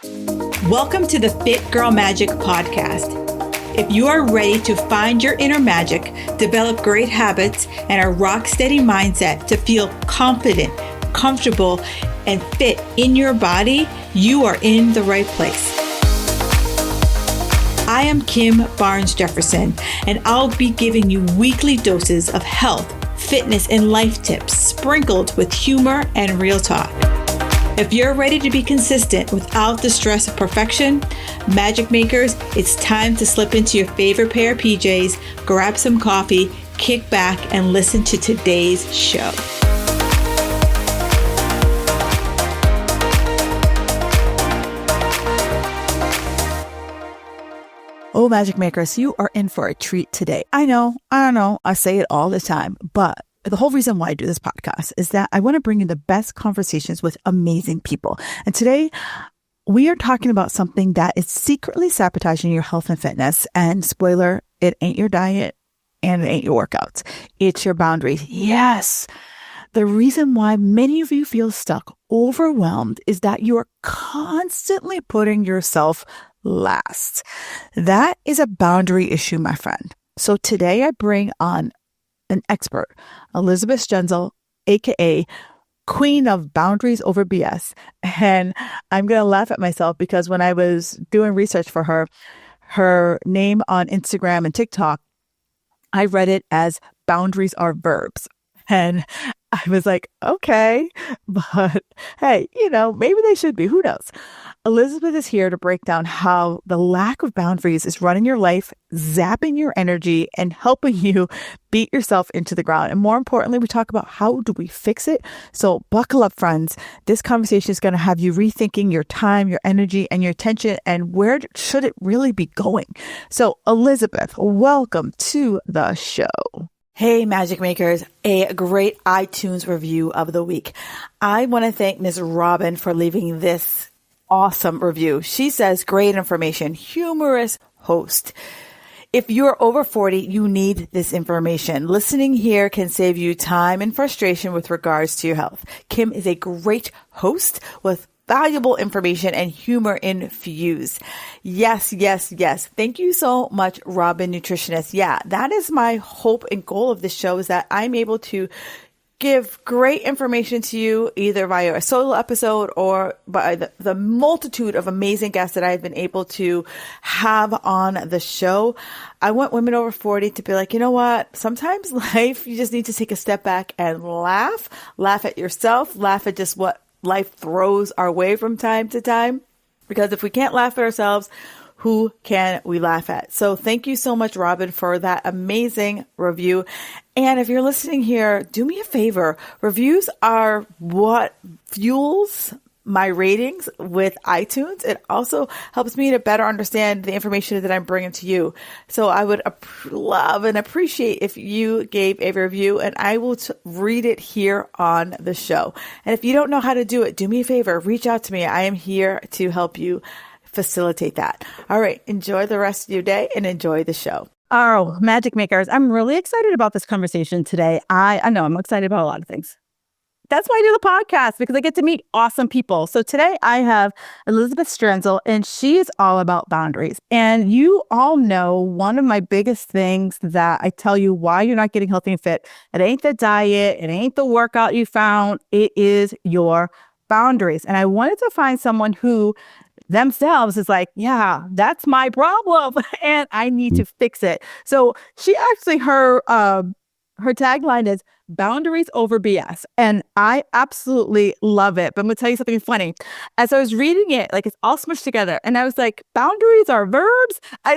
Welcome to the Fit Girl Magic podcast. If you are ready to find your inner magic, develop great habits, and a rock-steady mindset to feel confident, comfortable, and fit in your body, you are in the right place. I am Kim Barnes Jefferson, and I'll be giving you weekly doses of health, fitness, and life tips sprinkled with humor and real talk. If you're ready to be consistent without the stress of perfection, magic makers, it's time to slip into your favorite pair of PJs, grab some coffee, kick back, and listen to today's show. Oh, magic makers, you are in for a treat today. I know, I say it all the time, but the whole reason why I do this podcast is that I want to bring you the best conversations with amazing people. And today we are talking about something that is secretly sabotaging your health and fitness. And spoiler, it ain't your diet and it ain't your workouts. It's your boundaries. Yes. The reason why many of you feel stuck, overwhelmed, is that you are constantly putting yourself last. That is a boundary issue, my friend. So today I bring on an expert, Elizabeth Strenzel, aka Queen of Boundaries Over BS. And I'm going to laugh at myself because when I was doing research for her name on Instagram and TikTok, I read it as Boundaries Are Verbs. And I was like, okay, but hey, maybe they should be. Who knows? Elizabeth is here to break down how the lack of boundaries is running your life, zapping your energy, and helping you beat yourself into the ground. And more importantly, we talk about how do we fix it. So buckle up, friends. This conversation is going to have you rethinking your time, your energy, and your attention, and where should it really be going? So Elizabeth, welcome to the show. Hey, Magic Makers, a great iTunes review of the week. I want to thank Ms. Robin for leaving this awesome review. She says, great information, humorous host. If you're over 40, you need this information. Listening here can save you time and frustration with regards to your health. Kim is a great host with valuable information and humor infused. Yes. Thank you so much, Robin Nutritionist. Yeah, that is my hope and goal of this show, is that I'm able to give great information to you either via a solo episode or by the multitude of amazing guests that I've been able to have on the show. I want women over 40 to be like, you know what? Sometimes life, you just need to take a step back and laugh at yourself, laugh at just what life throws our way from time to time. Because if we can't laugh at ourselves, who can we laugh at? So thank you so much, Robin, for that amazing review. And if you're listening here, do me a favor. Reviews are what fuels my ratings with iTunes. It also helps me to better understand the information that I'm bringing to you. So I would love and appreciate if you gave a review, and I will read it here on the show. And if you don't know how to do it, do me a favor, reach out to me. I am here to help you facilitate that. All right. Enjoy the rest of your day and enjoy the show. Oh, Magic Makers. I'm really excited about this conversation today. I know I'm excited about a lot of things. That's why I do the podcast, because I get to meet awesome people. So today I have Elizabeth Strenzel, and she is all about boundaries. And you all know one of my biggest things that I tell you why you're not getting healthy and fit. It ain't the diet. It ain't the workout you found. It is your boundaries. And I wanted to find someone who themselves is like, yeah, that's my problem and I need to fix it. So she actually, her tagline is Boundaries Over BS. And I absolutely love it. But I'm going to tell you something funny. As I was reading it, like it's all smushed together. And I was like, boundaries are verbs. I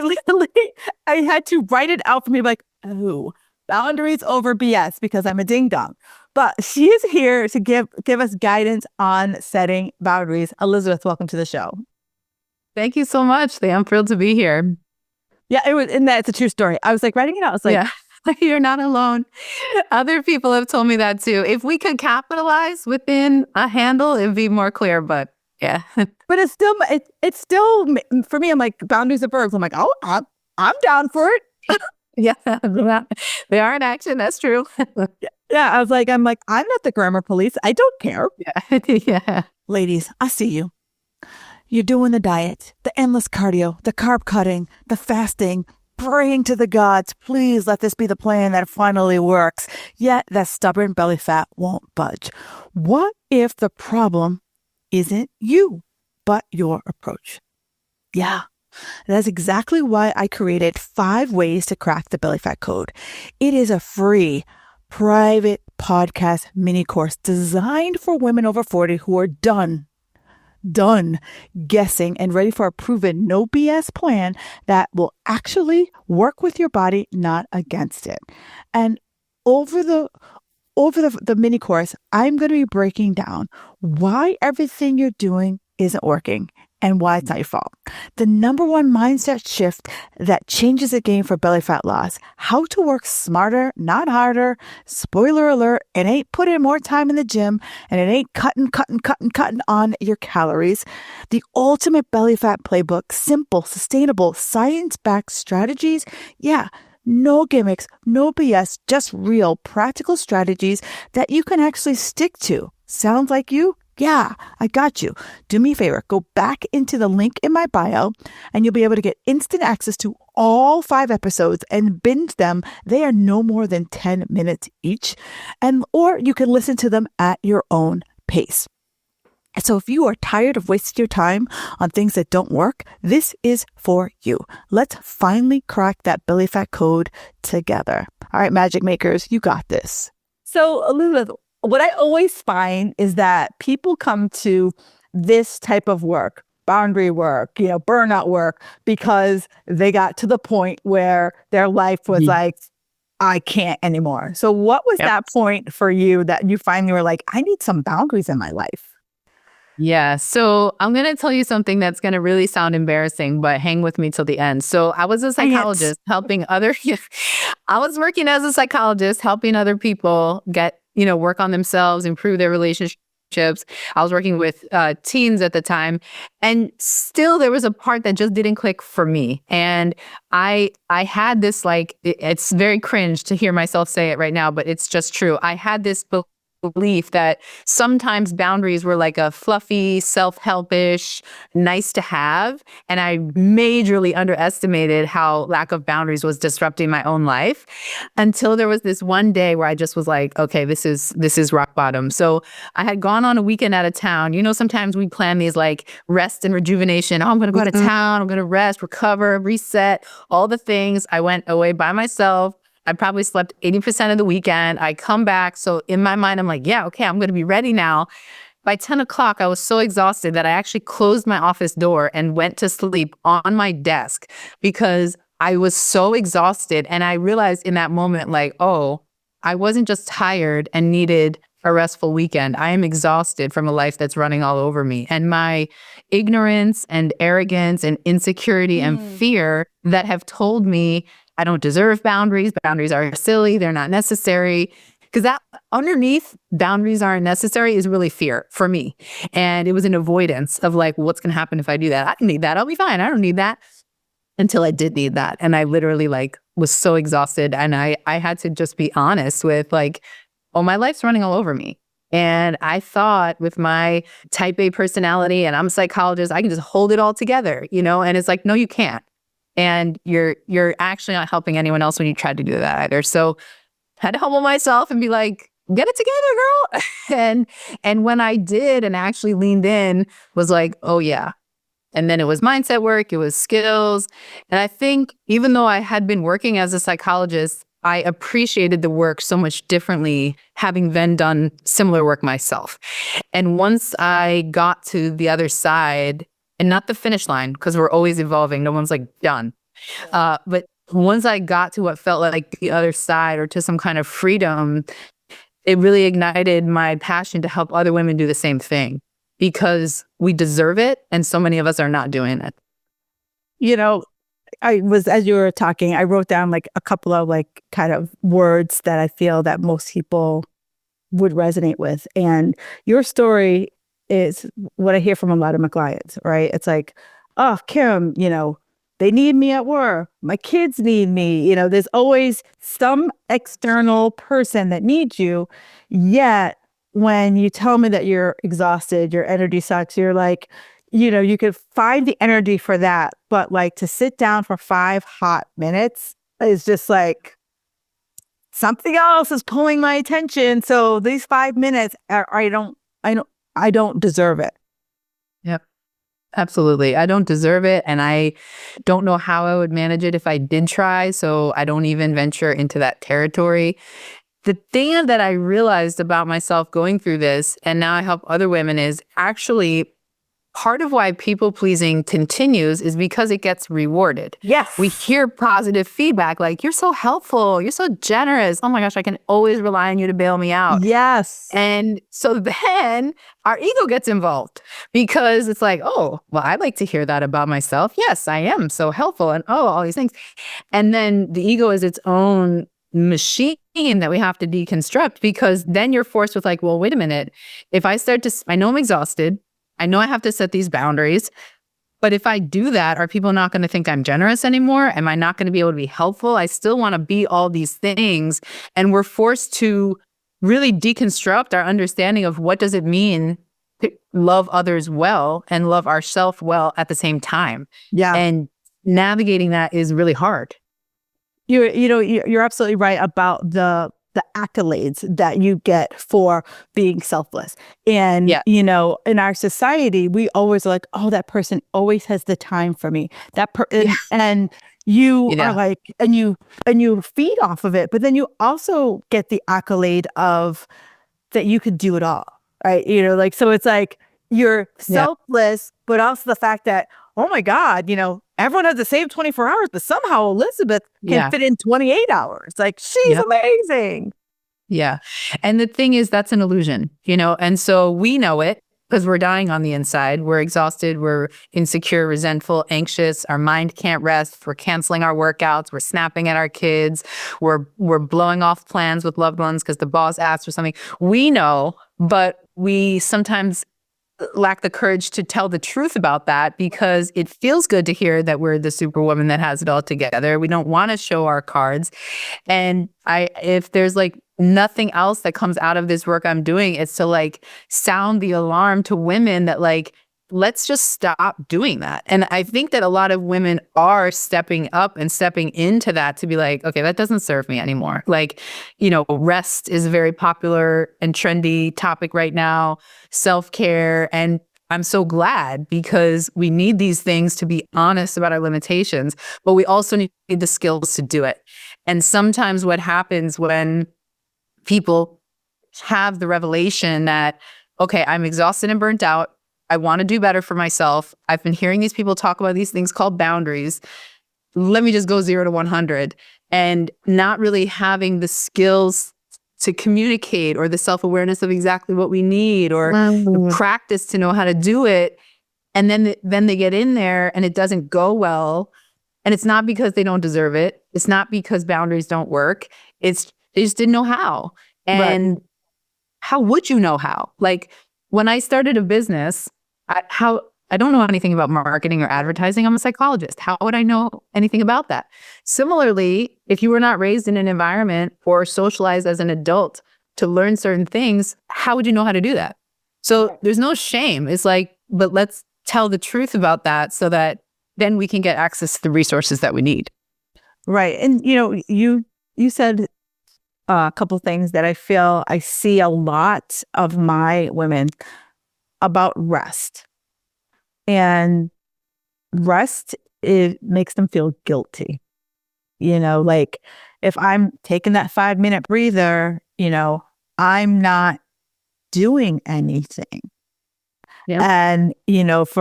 had to write it out for me like, oh, boundaries over BS, because I'm a ding dong. But she is here to give us guidance on setting boundaries. Elizabeth, welcome to the show. Thank you so much. I'm thrilled to be here. Yeah, it's a true story. I was like writing it out. I was like, yeah. You're not alone. Other people have told me that too. If we could capitalize within a handle, it'd be more clear. But yeah. But it's still for me. I'm like, boundaries of verbs. I'm like, oh, I'm down for it. Yeah, they are in action. That's true. Yeah, I'm not the grammar police. I don't care. Yeah. Ladies, I see you. You're doing the diet, the endless cardio, the carb cutting, the fasting, praying to the gods, please let this be the plan that finally works. Yet that stubborn belly fat won't budge. What if the problem isn't you, but your approach? Yeah, that's exactly why I created 5 ways to crack the belly fat code. It is a free, private podcast mini course designed for women over 40 who are done guessing and ready for a proven no BS plan that will actually work with your body, not against it. And over the mini course, I'm going to be breaking down why everything you're doing isn't working and why it's not your fault. The number one mindset shift that changes the game for belly fat loss, how to work smarter, not harder. Spoiler alert, it ain't putting more time in the gym and it ain't cutting on your calories. The ultimate belly fat playbook, simple, sustainable, science-backed strategies. Yeah, no gimmicks, no BS, just real practical strategies that you can actually stick to. Sounds like you? Yeah, I got you. Do me a favor. Go back into the link in my bio and you'll be able to get instant access to all 5 episodes and binge them. They are no more than 10 minutes each. Or you can listen to them at your own pace. So if you are tired of wasting your time on things that don't work, this is for you. Let's finally crack that belly fat code together. All right, magic makers, you got this. So Elizabeth, what I always find is that people come to this type of work, boundary work, burnout work, because they got to the point where their life was like, I can't anymore. So what was that point for you that you finally were like, I need some boundaries in my life? Yeah. So I'm going to tell you something that's going to really sound embarrassing, but hang with me till the end. So I was a psychologist helping I was working as a psychologist, helping other people get, work on themselves, improve their relationships. I was working with teens at the time, and still there was a part that just didn't click for me. And I had this, it's very cringe to hear myself say it right now, but it's just true. I had this belief that sometimes boundaries were like a fluffy, self-helpish, nice to have. And I majorly underestimated how lack of boundaries was disrupting my own life until there was this one day where I just was like, okay, this is rock bottom. So I had gone on a weekend out of town. Sometimes we plan these like rest and rejuvenation. Oh, I'm going to go out of town. I'm going to rest, recover, reset, all the things. I went away by myself. I probably slept 80% of the weekend. I come back. So in my mind, I'm like, yeah, okay, I'm going to be ready now. By 10 o'clock, I was so exhausted that I actually closed my office door and went to sleep on my desk because I was so exhausted. And I realized in that moment, like, oh, I wasn't just tired and needed a restful weekend. I am exhausted from a life that's running all over me. And my ignorance and arrogance and insecurity and fear that have told me I don't deserve boundaries. Boundaries are silly. They're not necessary. Because that underneath boundaries aren't necessary is really fear for me. And it was an avoidance of like, what's going to happen if I do that? I don't need that. I'll be fine. I don't need that. Until I did need that. And I literally was so exhausted. And I had to just be honest with oh, my life's running all over me. And I thought with my type A personality, and I'm a psychologist, I can just hold it all together, And it's like, no, you can't. And you're actually not helping anyone else when you try to do that either. So I had to humble myself and be like, get it together, girl. And when I did and actually leaned in, was like, oh yeah. And then it was mindset work, it was skills. And I think even though I had been working as a psychologist, I appreciated the work so much differently, having then done similar work myself. And once I got to the other side, and not the finish line, because we're always evolving. No one's done. But once I got to what felt like the other side or to some kind of freedom, it really ignited my passion to help other women do the same thing because we deserve it. And so many of us are not doing it. As you were talking, I wrote down a couple of kind of words that I feel that most people would resonate with. And your story is what I hear from a lot of my clients, right? It's like, oh, Kim, they need me at work. My kids need me. There's always some external person that needs you. Yet when you tell me that you're exhausted, your energy sucks, you're like, you could find the energy for that, but like to sit down for 5 hot minutes is just like something else is pulling my attention. So these 5 minutes I don't deserve it. Yep. Absolutely. I don't deserve it. And I don't know how I would manage it if I did try. So I don't even venture into that territory. The thing that I realized about myself going through this, and now I help other women, is actually part of why people pleasing continues is because it gets rewarded. Yes. We hear positive feedback like, you're so helpful, you're so generous. Oh my gosh, I can always rely on you to bail me out. Yes. And so then our ego gets involved because it's like, oh, well, I'd like to hear that about myself. Yes, I am so helpful. And oh, all these things. And then the ego is its own machine that we have to deconstruct, because then you're forced with like, well, wait a minute. If I start to, I know I'm exhausted. I know I have to set these boundaries, but if I do that, are people not going to think I'm generous anymore? Am I not going to be able to be helpful? I still want to be all these things. And we're forced to really deconstruct our understanding of what does it mean to love others well and love ourselves well at the same time. Yeah. And navigating that is really hard. You're absolutely right about the accolades that you get for being selfless. And, in our society, we always are like, oh, that person always has the time for me. And you are like, and you feed off of it, but then you also get the accolade of that you could do it all, right? So it's like you're selfless, but also the fact that, oh my God, everyone has the same 24 hours, but somehow Elizabeth can fit in 28 hours. Like, she's amazing. Yeah. And the thing is, that's an illusion, and so we know it because we're dying on the inside. We're exhausted. We're insecure, resentful, anxious. Our mind can't rest. We're canceling our workouts. We're snapping at our kids. We're blowing off plans with loved ones because the boss asked for something. We know, but we sometimes lack the courage to tell the truth about that because it feels good to hear that we're the superwoman that has it all together. We don't want to show our cards. And if there's like nothing else that comes out of this work I'm doing, it's to like sound the alarm to women that like, let's just stop doing that. And I think that a lot of women are stepping up and stepping into that to be like, okay, that doesn't serve me anymore. Like, rest is a very popular and trendy topic right now, self-care. And I'm so glad because we need these things to be honest about our limitations, but we also need the skills to do it. And sometimes what happens when people have the revelation that, okay, I'm exhausted and burnt out, I want to do better for myself. I've been hearing these people talk about these things called boundaries. Let me just go 0 to 100, and not really having the skills to communicate or the self-awareness of exactly what we need or the practice to know how to do it. And then they get in there and it doesn't go well. And it's not because they don't deserve it. It's not because boundaries don't work. They just didn't know how. And how would you know how? Like when I started a business, I don't know anything about marketing or advertising. I'm a psychologist. How would I know anything about that? Similarly, if you were not raised in an environment or socialized as an adult to learn certain things, how would you know how to do that? So there's no shame. It's like, but let's tell the truth about that so that then we can get access to the resources that we need. Right. And, you said a couple of things that I feel I see a lot of my women about rest. And rest, it makes them feel guilty. Like if I'm taking that 5-minute breather, I'm not doing anything. Yep. And, and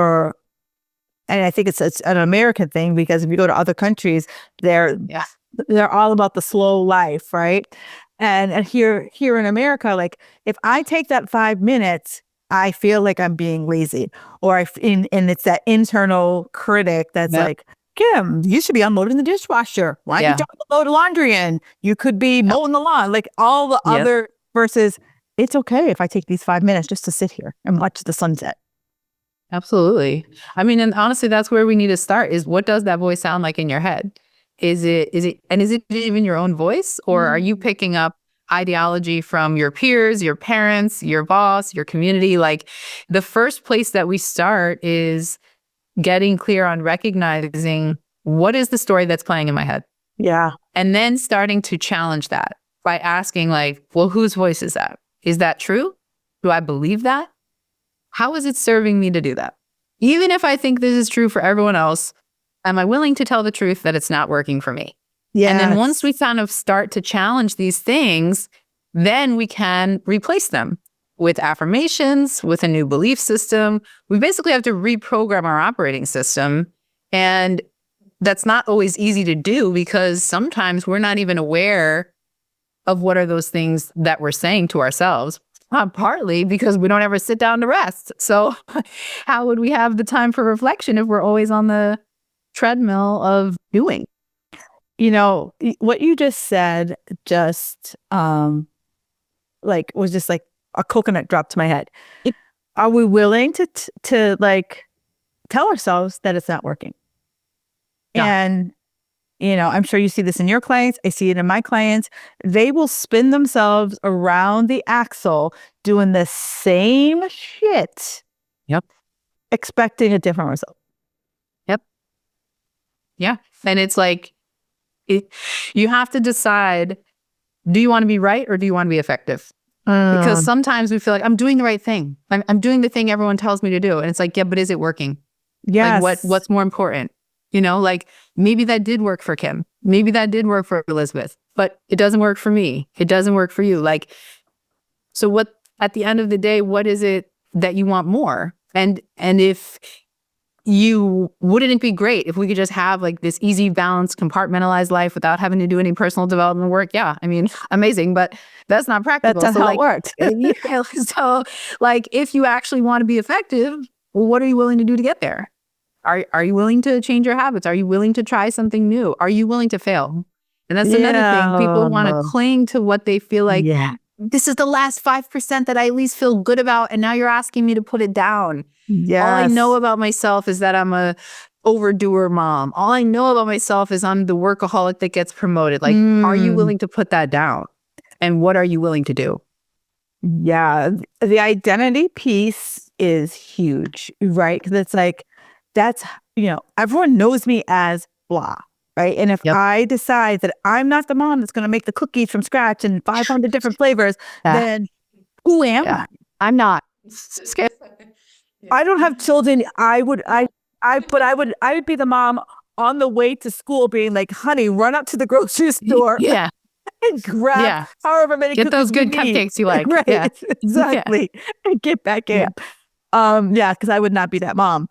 I think it's an American thing because if you go to other countries, they're all about the slow life, right? And here in America, like if I take that 5 minutes, I feel like I'm being lazy, and it's that internal critic that's like, Kim, you should be unloading the dishwasher. Why don't you load laundry in? You could be mowing the lawn, like all the other versus it's okay if I take these 5 minutes just to sit here and watch the sunset. Absolutely. I mean, and honestly, that's where we need to start is what does that voice sound like in your head? Is it even your own voice or are you picking up ideology from your peers, your parents, your boss, your community. Like the first place that we start is getting clear on recognizing what is the story that's playing in my head. Yeah. And then starting to challenge that by asking like, well, whose voice is that? Is that true? Do I believe that? How is it serving me to do that? Even if I think this is true for everyone else, am I willing to tell the truth that it's not working for me? Yeah. And then once we kind of start to challenge these things, then we can replace them with affirmations, with a new belief system. We basically have to reprogram our operating system. And that's not always easy to do because sometimes we're not even aware of what are those things that we're saying to ourselves. Partly because we don't ever sit down to rest. So how would we have the time for reflection if we're always on the treadmill of doing? You know, what you just said just was just like a coconut drop to my head. Are we willing to like tell ourselves that it's not working? Yeah. And you know, I'm sure you see this in your clients. I see it in my clients. They will spin themselves around the axle doing the same shit. Yep. Expecting a different result. Yep. Yeah. And it's like, you have to decide, do you want to be right or do you want to be effective? Because sometimes we feel like I'm doing the right thing. I'm doing the thing everyone tells me to do. And it's like, yeah, but is it working? Yes. Like what's more important? You know, like maybe that did work for Kim. Maybe that did work for Elizabeth, but it doesn't work for me. It doesn't work for you. Like, so what, at the end of the day, what is it that you want more? And if wouldn't it be great if we could just have like this easy, balanced, compartmentalized life without having to do any personal development work? Yeah. I mean, amazing, but that's not practical. That's not how it works. So like, if you actually want to be effective, well, what are you willing to do to get there? Are you willing to change your habits? Are you willing to try something new? Are you willing to fail? And that's another thing. People want to cling to what they feel like, this is the last 5% that I at least feel good about. And now you're asking me to put it down. Yes. All I know about myself is that I'm a overdoer mom. All I know about myself is I'm the workaholic that gets promoted. Like, are you willing to put that down? And what are you willing to do? Yeah. The identity piece is huge, right? Because it's like, that's, you know, everyone knows me as blah, right? And if I decide that I'm not the mom that's going to make the cookies from scratch in 500 different flavors, then who am I? I'm not. I don't have children. I would be the mom on the way to school being like, honey, run up to the grocery store. And grab however many get those good cupcakes you like. Right. Yeah. Exactly. And get back in. Because I would not be that mom.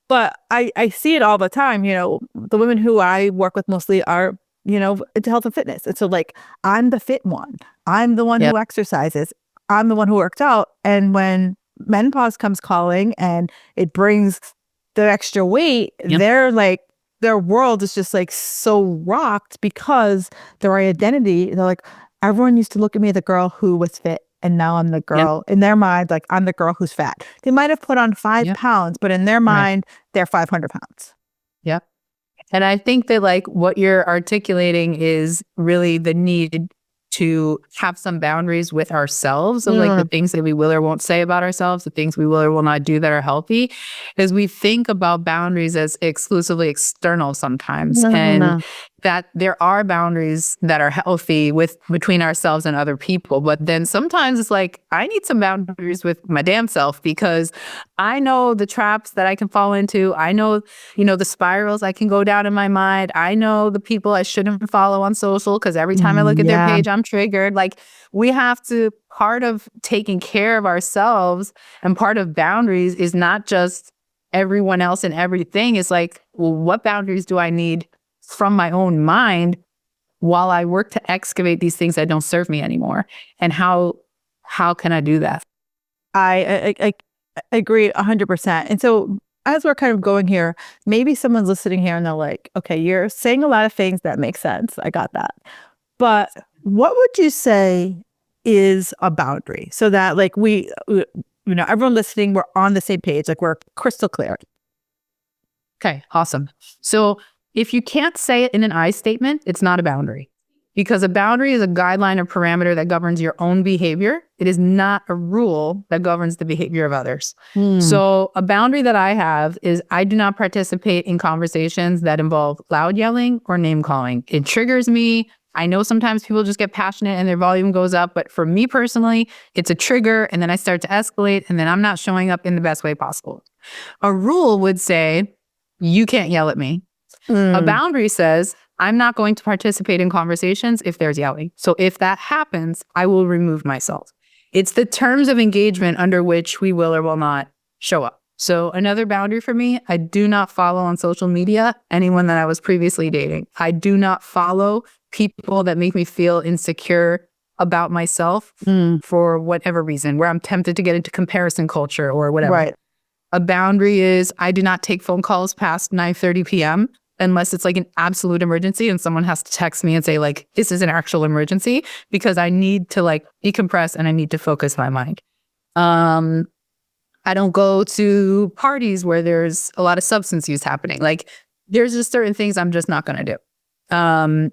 But I see it all the time. You know, the women who I work with mostly are, you know, into health and fitness. And so like, I'm the fit one. I'm the one who exercises. I'm the one who works out. And when menopause comes calling and it brings the extra weight, they're like, their world is just like so rocked because their identity, they're like, everyone used to look at me, the girl who was fit. And now I'm the girl in their mind, like I'm the girl who's fat. They might have put on 5 pounds, but in their mind, they're 500 pounds. Yep. And I think that like what you're articulating is really the need to have some boundaries with ourselves of like the things that we will or won't say about ourselves, the things we will or will not do that are healthy, is we think about boundaries as exclusively external sometimes. That there are boundaries that are healthy between ourselves and other people. But then sometimes it's like, I need some boundaries with my damn self because I know the traps that I can fall into. I know, you know, the spirals I can go down in my mind. I know the people I shouldn't follow on social because every time I look at their page, I'm triggered. Like we have to, part of taking care of ourselves and part of boundaries is not just everyone else and everything. It's like, well, what boundaries do I need from my own mind while I work to excavate these things that don't serve me anymore? And how can I do that? I agree 100%. And so as we're kind of going here, maybe someone's listening here and they're like, okay, you're saying a lot of things that make sense. I got that. But what would you say is a boundary so that like we, you know, everyone listening, we're on the same page, like we're crystal clear. Okay, awesome. So if you can't say it in an I statement, it's not a boundary. because a boundary is a guideline or parameter that governs your own behavior. It is not a rule that governs the behavior of others. So a boundary that I have is I do not participate in conversations that involve loud yelling or name calling. It triggers me. I know sometimes people just get passionate and their volume goes up, but for me personally, it's a trigger, and then I start to escalate, and then I'm not showing up in the best way possible. A rule would say, you can't yell at me. A boundary says, I'm not going to participate in conversations if there's yelling. So if that happens, I will remove myself. It's the terms of engagement under which we will or will not show up. So another boundary for me, I do not follow on social media anyone that I was previously dating. I do not follow people that make me feel insecure about myself for whatever reason, where I'm tempted to get into comparison culture or whatever. Right. A boundary is I do not take phone calls past 9:30 p.m. unless it's like an absolute emergency and someone has to text me and say like, this is an actual emergency, because I need to like decompress and I need to focus my mind. I don't go to parties where there's a lot of substance use happening. Like there's just certain things I'm just not going to do. And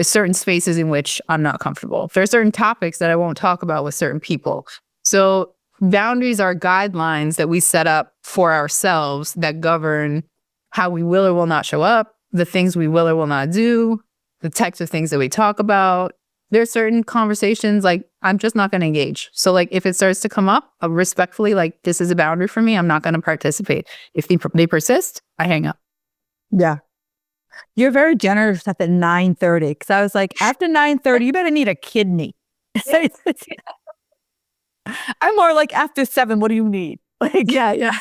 certain spaces in which I'm not comfortable. There are certain topics that I won't talk about with certain people. So boundaries are guidelines that we set up for ourselves that govern how we will or will not show up, the things we will or will not do, the types of things that we talk about. There are certain conversations like I'm just not going to engage. So like if it starts to come up, respectfully, like this is a boundary for me, I'm not going to participate. If they persist, I hang up. Yeah. You're very generous at the 9:30, because I was like, after 9:30, you better need a kidney. I'm more like after 7, what do you need? Like, Yeah. Yeah.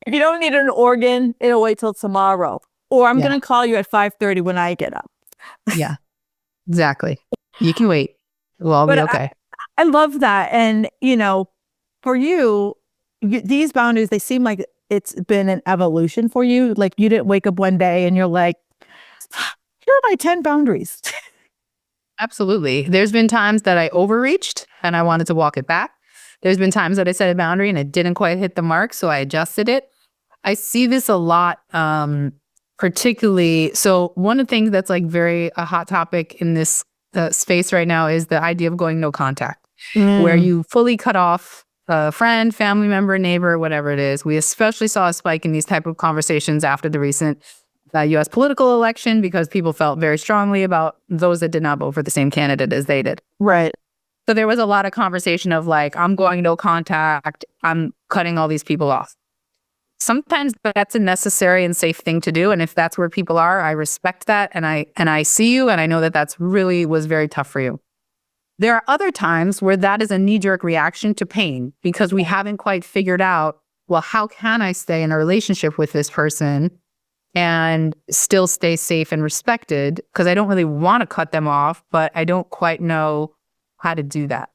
if you don't need an organ, it'll wait till tomorrow. Or I'm going to call you at 5:30 when I get up. Yeah, exactly. You can wait. We'll all be okay. I love that. And, for you, these boundaries, they seem like it's been an evolution for you. Like you didn't wake up one day and you're like, here are my 10 boundaries. Absolutely. There's been times that I overreached and I wanted to walk it back. There's been times that I set a boundary and it didn't quite hit the mark, so I adjusted it. I see this a lot, particularly. So one of the things that's like very a hot topic in this space right now is the idea of going no contact, where you fully cut off a friend, family member, neighbor, whatever it is. We especially saw a spike in these type of conversations after the recent U.S. political election, because people felt very strongly about those that did not vote for the same candidate as they did. Right. So there was a lot of conversation of like, I'm going no contact, I'm cutting all these people off. Sometimes that's a necessary and safe thing to do. And if that's where people are, I respect that. And I see you, and I know that that's really was very tough for you. There are other times where that is a knee-jerk reaction to pain, because we haven't quite figured out, well, how can I stay in a relationship with this person and still stay safe and respected? Because I don't really want to cut them off, but I don't quite know how to do that.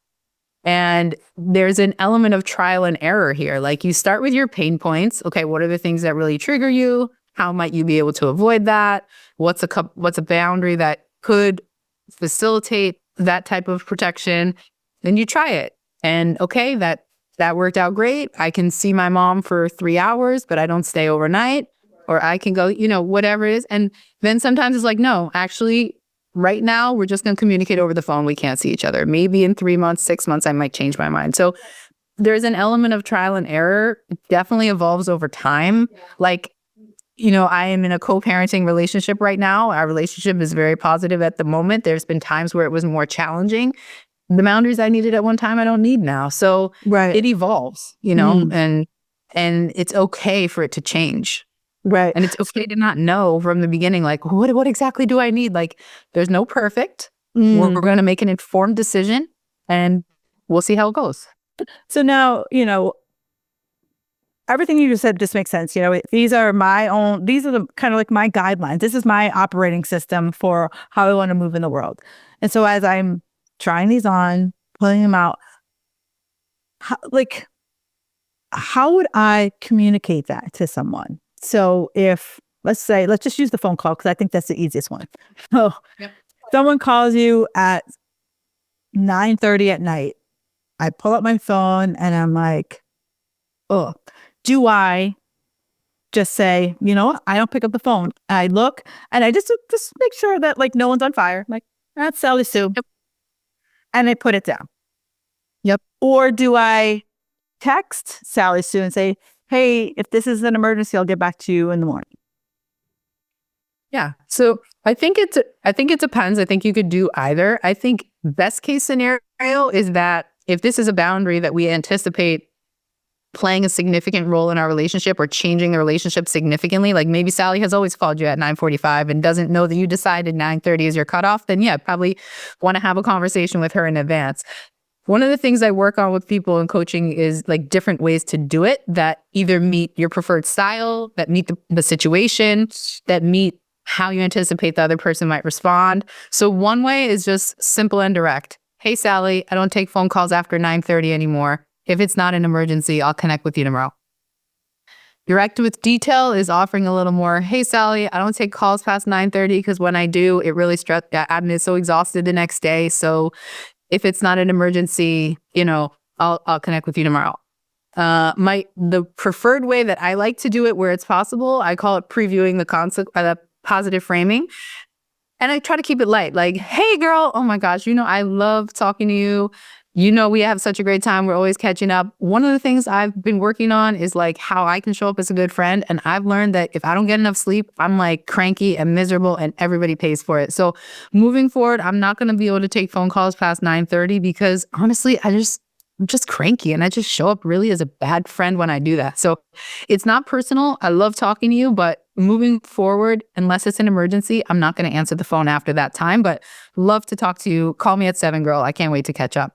And there's an element of trial and error here. Like you start with your pain points. Okay, what are the things that really trigger you? How might you be able to avoid that? What's a boundary that could facilitate that type of protection? Then you try it. And okay, that worked out great. I can see my mom for 3 hours, but I don't stay overnight. Or I can go, whatever it is. And then sometimes it's like, no, actually, right now, we're just going to communicate over the phone. We can't see each other. Maybe in 3 months, 6 months, I might change my mind. So there's an element of trial and error. It definitely evolves over time. Like, I am in a co-parenting relationship right now. Our relationship is very positive at the moment. There's been times where it was more challenging. The boundaries I needed at one time, I don't need now. So It evolves, and it's okay for it to change. Right. And it's okay to not know from the beginning, like, what exactly do I need? Like, there's no perfect. We're going to make an informed decision and we'll see how it goes. So now, everything you just said just makes sense. These are the kind of like my guidelines. This is my operating system for how I want to move in the world. And so as I'm trying these on, pulling them out, how would I communicate that to someone? So if, let's just use the phone call, because I think that's the easiest one. So someone calls you at 9:30 at night. I pull up my phone and I'm like, oh, do I just say, you know what? I don't pick up the phone. I look and I just make sure that like no one's on fire. I'm like, that's Sally Sue. Yep. And I put it down. Yep. Or do I text Sally Sue and say, hey, if this is an emergency, I'll get back to you in the morning? Yeah. So I think it depends. I think you could do either. I think best case scenario is that if this is a boundary that we anticipate playing a significant role in our relationship or changing the relationship significantly, like maybe Sally has always called you at 9:45 and doesn't know that you decided 9:30 is your cutoff, then yeah, probably want to have a conversation with her in advance. One of the things I work on with people in coaching is like different ways to do it that either meet your preferred style, that meet the situation, that meet how you anticipate the other person might respond. So one way is just simple and direct. Hey, Sally, I don't take phone calls after 9:30 anymore. If it's not an emergency, I'll connect with you tomorrow. Direct with detail is offering a little more. Hey, Sally, I don't take calls past 9:30 because when I do, it really I'm so exhausted the next day. So if it's not an emergency, I'll connect with you tomorrow. The preferred way that I like to do it where it's possible, I call it previewing the concept, the positive framing. And I try to keep it light. Like, hey, girl, oh my gosh, I love talking to you. We have such a great time. We're always catching up. One of the things I've been working on is like how I can show up as a good friend. And I've learned that if I don't get enough sleep, I'm like cranky and miserable and everybody pays for it. So moving forward, I'm not going to be able to take phone calls past 9:30 because honestly, I'm just cranky and I just show up really as a bad friend when I do that. So it's not personal. I love talking to you, but moving forward, unless it's an emergency, I'm not going to answer the phone after that time, but love to talk to you. Call me at 7, girl. I can't wait to catch up.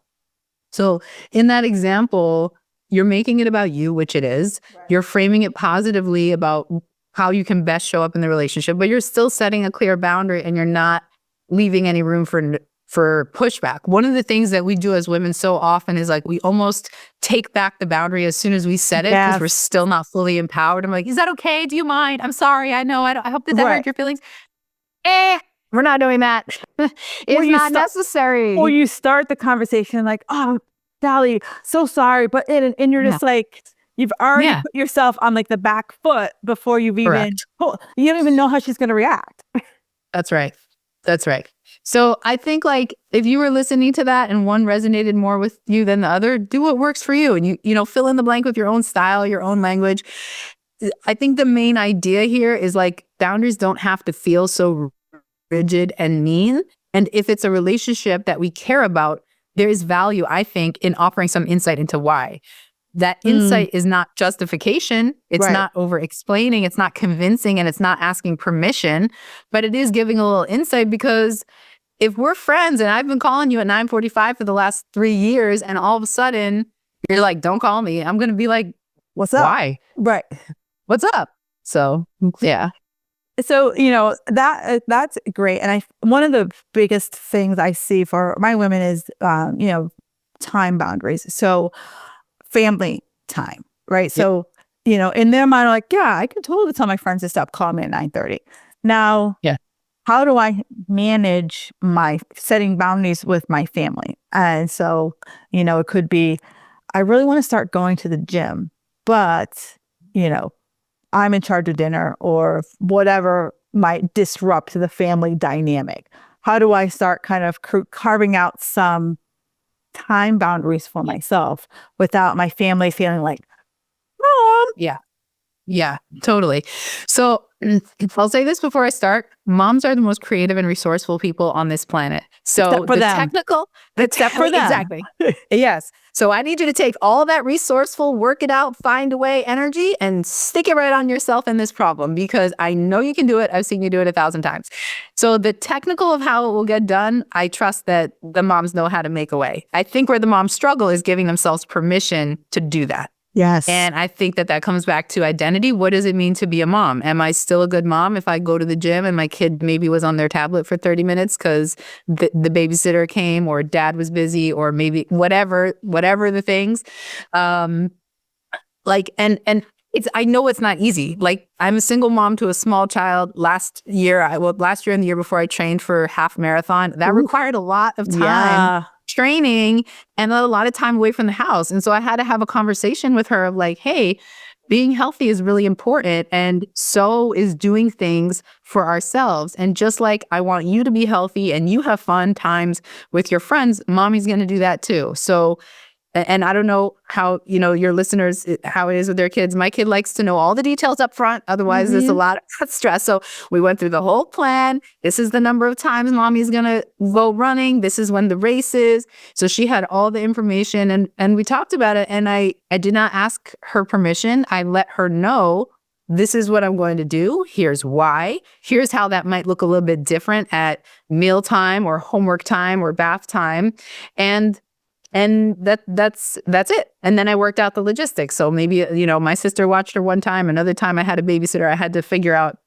So in that example, you're making it about you, which it is. Right. You're framing it positively about how you can best show up in the relationship, but you're still setting a clear boundary and you're not leaving any room for pushback. One of the things that we do as women so often is like we almost take back the boundary as soon as we set it because we're still not fully empowered. I'm like, is that okay? Do you mind? I'm sorry. I know. I hope that hurt your feelings. We're not doing that. It's not necessary. Or you start the conversation like, oh, Sally, so sorry. But and you're just like, you've already put yourself on like the back foot before you've even, you don't even know how she's going to react. That's right. So I think like if you were listening to that and one resonated more with you than the other, do what works for you. And you fill in the blank with your own style, your own language. I think the main idea here is like boundaries don't have to feel so rigid and mean. And if it's a relationship that we care about, there is value, I think, in offering some insight into why. That insight is not justification. It's not over-explaining. It's not convincing, and it's not asking permission. But it is giving a little insight because if we're friends and I've been calling you at 9:45 for the last 3 years and all of a sudden you're like, don't call me, I'm going to be like, what's up? Why? Right. What's up? So, yeah. So, that's great. And one of the biggest things I see for my women is, time boundaries. So family time, right? Yep. So, in their mind, like, yeah, I can totally tell my friends to stop calling me at 9:30. Now, how do I manage my setting boundaries with my family? And so, it could be, I really want to start going to the gym, but, I'm in charge of dinner or whatever might disrupt the family dynamic. How do I start kind of carving out some time boundaries for myself without my family feeling like, Mom? Yeah, totally. So I'll say this before I start. Moms are the most creative and resourceful people on this planet. So Except for them. Exactly. Yes. So I need you to take all that resourceful, work it out, find a way energy and stick it right on yourself in this problem because I know you can do it. I've seen you do it 1,000 times. So the technical of how it will get done, I trust that the moms know how to make a way. I think where the moms struggle is giving themselves permission to do that. Yes. And I think that comes back to identity. What does it mean to be a mom? Am I still a good mom if I go to the gym and my kid maybe was on their tablet for 30 minutes because the babysitter came or dad was busy or maybe whatever the things. And I know it's not easy. Like I'm a single mom to a small child. Last year and the year before I trained for half marathon. That required a lot of time. Training and a lot of time away from the house. And so I had to have a conversation with her of like, hey, being healthy is really important, and so is doing things for ourselves. And just like I want you to be healthy and you have fun times with your friends, mommy's going to do that too. So, and I don't know how, your listeners, how it is with their kids. My kid likes to know all the details up front. Otherwise, there's a lot of stress. So we went through the whole plan. This is the number of times mommy's going to go running. This is when the race is. So she had all the information, and we talked about it. And I did not ask her permission. I let her know, this is what I'm going to do. Here's why. Here's how that might look a little bit different at mealtime or homework time or bath time. And that's it. And then I worked out the logistics. So maybe, my sister watched her one time, another time I had a babysitter. I had to figure out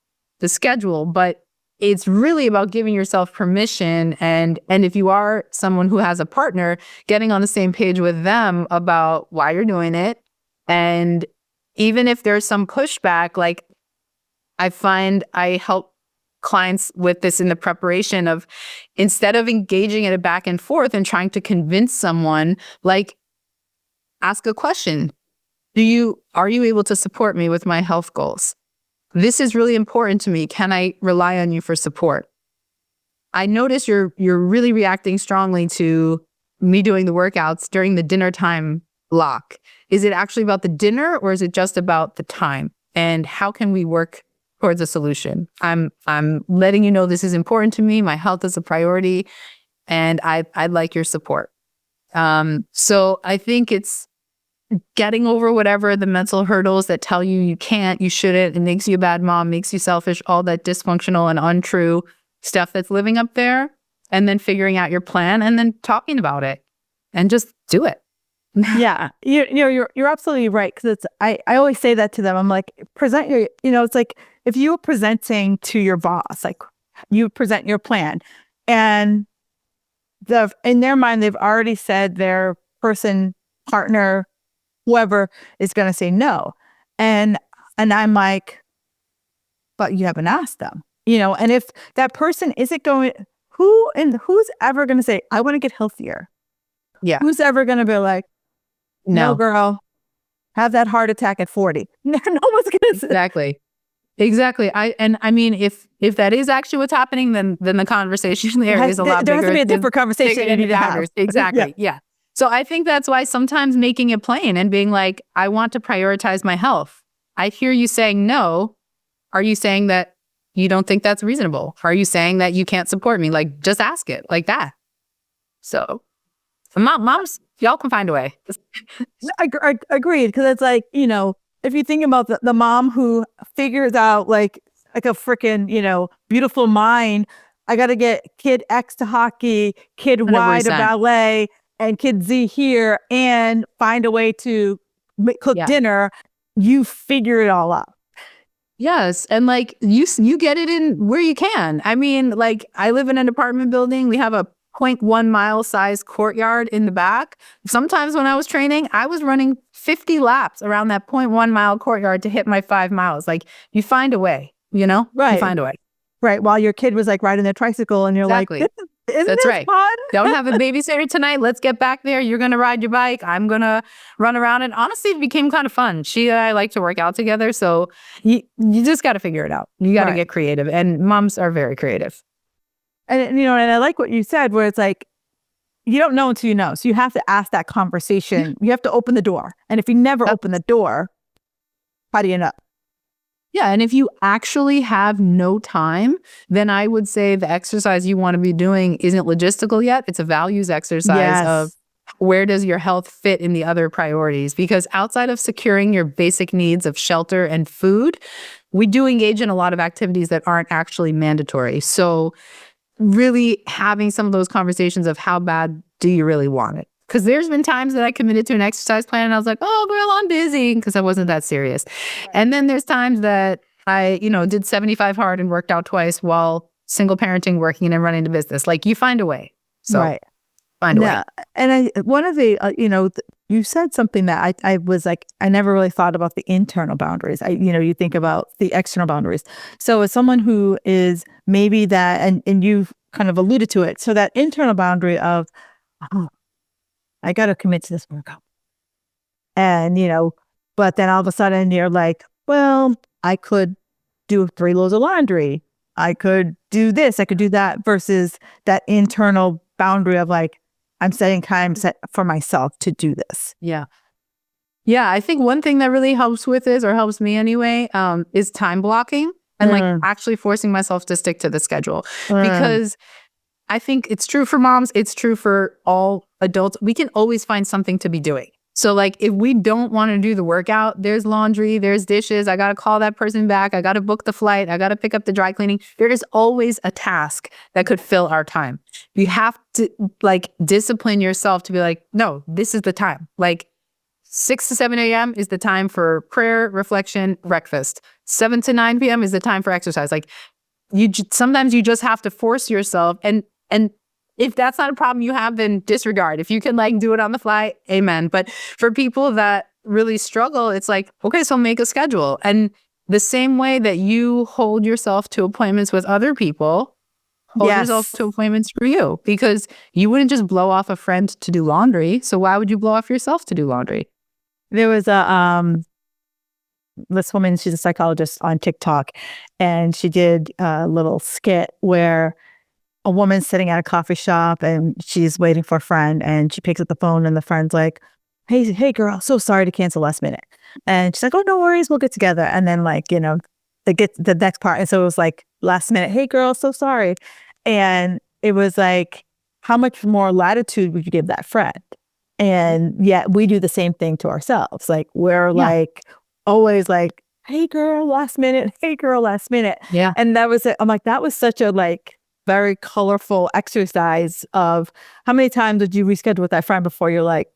the schedule, but it's really about giving yourself permission. And if you are someone who has a partner, getting on the same page with them about why you're doing it. And even if there's some pushback, like I find I help clients with this in the preparation of, instead of engaging in a back and forth and trying to convince someone, like, ask a question. Are you able to support me with my health goals? This is really important to me. Can I rely on you for support? I notice you're really reacting strongly to me doing the workouts during the dinner time block. Is it actually about the dinner, or is it just about the time? And how can we work towards a solution? I'm letting you know this is important to me. My health is a priority, and I'd like your support. So I think it's getting over whatever the mental hurdles that tell you you can't, you shouldn't, it makes you a bad mom, makes you selfish, all that dysfunctional and untrue stuff that's living up there, and then figuring out your plan and then talking about it and just do it. Yeah, you're absolutely right, because I always say that to them. I'm like, present your, it's like if you were presenting to your boss, like you present your plan, and in their mind they've already said their partner, whoever is going to say no, and I'm like, but you haven't asked them, and if that person isn't going, who's ever going to say, I want to get healthier? Yeah, who's ever going to be like, no, girl, have that heart attack at 40. No one's going to say. Exactly. I mean, if that is actually what's happening, then the conversation there is a lot bigger. There has to be a different conversation you need to have. Exactly. Yeah. So I think that's why sometimes making it plain and being like, I want to prioritize my health. I hear you saying no. Are you saying that you don't think that's reasonable? Are you saying that you can't support me? Like, just ask it like that. So moms, y'all can find a way. I agreed, because it's like, if you think about the mom who figures out like a freaking, beautiful mind, I got to get kid X to hockey, kid 100%. Y to ballet, and kid Z here, and find a way to cook dinner, you figure it all out. Yes. And like you get it in where you can. I mean, like, I live in an apartment building. We have a 0.1 mile size courtyard in the back. Sometimes when I was training, I was running 50 laps around that 0.1 mile courtyard to hit my 5 miles. Like, you find a way, Right. You find a way. Right. While your kid was like riding their tricycle, and you're exactly. like, isn't That's this right. fun? Don't have a babysitter tonight. Let's get back there. You're going to ride your bike. I'm going to run around. And honestly, it became kind of fun. She and I like to work out together. So you just got to figure it out. You got to get creative. And moms are very creative. And, and I like what you said, where it's like, you don't know until you know. So you have to ask that conversation. You have to open the door. And if you never open the door, how do you know? Yeah. And if you actually have no time, then I would say the exercise you want to be doing isn't logistical yet. It's a values exercise of where does your health fit in the other priorities? Because outside of securing your basic needs of shelter and food, we do engage in a lot of activities that aren't actually mandatory. So really having some of those conversations of how bad do you really want it? Because there's been times that I committed to an exercise plan and I was like, oh, girl, I'm busy, because I wasn't that serious. Right. And then there's times that I, did 75 hard and worked out twice while single parenting, working and running the business. Like, you find a way. So find a way. And one of the, you said something that I was like, I never really thought about the internal boundaries. You think about the external boundaries. So as someone who is maybe that, and you've kind of alluded to it. So that internal boundary of, I got to commit to this workout. And, But then all of a sudden you're like, well, I could do 3 loads of laundry. I could do this. I could do that, versus that internal boundary of like, I'm setting time set for myself to do this. Yeah. Yeah. I think one thing that really helps with this, or helps me anyway, is time blocking and like actually forcing myself to stick to the schedule. Because I think it's true for moms. It's true for all adults. We can always find something to be doing. So like if we don't want to do the workout, there's laundry, there's dishes. I got to call that person back. I got to book the flight. I got to pick up the dry cleaning. There is always a task that could fill our time. You have to like discipline yourself to be like, no, this is the time. Like 6 to 7 a.m. is the time for prayer, reflection, breakfast. 7 to 9 p.m. is the time for exercise. Like sometimes you just have to force yourself. And if that's not a problem you have, then disregard. If you can like do it on the fly, amen. But for people that really struggle, it's like, okay, so make a schedule. And the same way that you hold yourself to appointments with other people, hold yourself to appointments for you, because you wouldn't just blow off a friend to do laundry. So why would you blow off yourself to do laundry? There was this woman, she's a psychologist on TikTok, and she did a little skit where a woman's sitting at a coffee shop and she's waiting for a friend, and she picks up the phone and the friend's like, hey girl, so sorry to cancel last minute. And she's like, oh, no worries, we'll get together. And then like, they get the next part. And so it was like last minute, hey girl, so sorry. And it was like, how much more latitude would you give that friend? And yet we do the same thing to ourselves. Like we're like always like, hey girl, last minute, hey girl, last minute. Yeah. And that was it. I'm like, that was such a like very colorful exercise of how many times did you reschedule with that friend before you're like,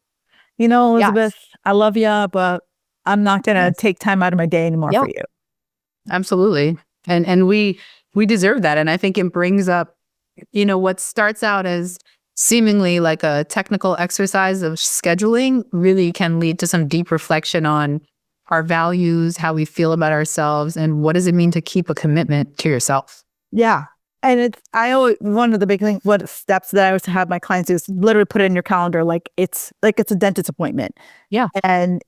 Elizabeth, I love you, but I'm not going to take time out of my day anymore for you. Absolutely. And we deserve that. And I think it brings up, what starts out as seemingly like a technical exercise of scheduling really can lead to some deep reflection on our values, how we feel about ourselves, and what does it mean to keep a commitment to yourself. Yeah. And one of the big things, what steps that I always have my clients do is literally put it in your calendar like it's a dentist appointment. Yeah. And,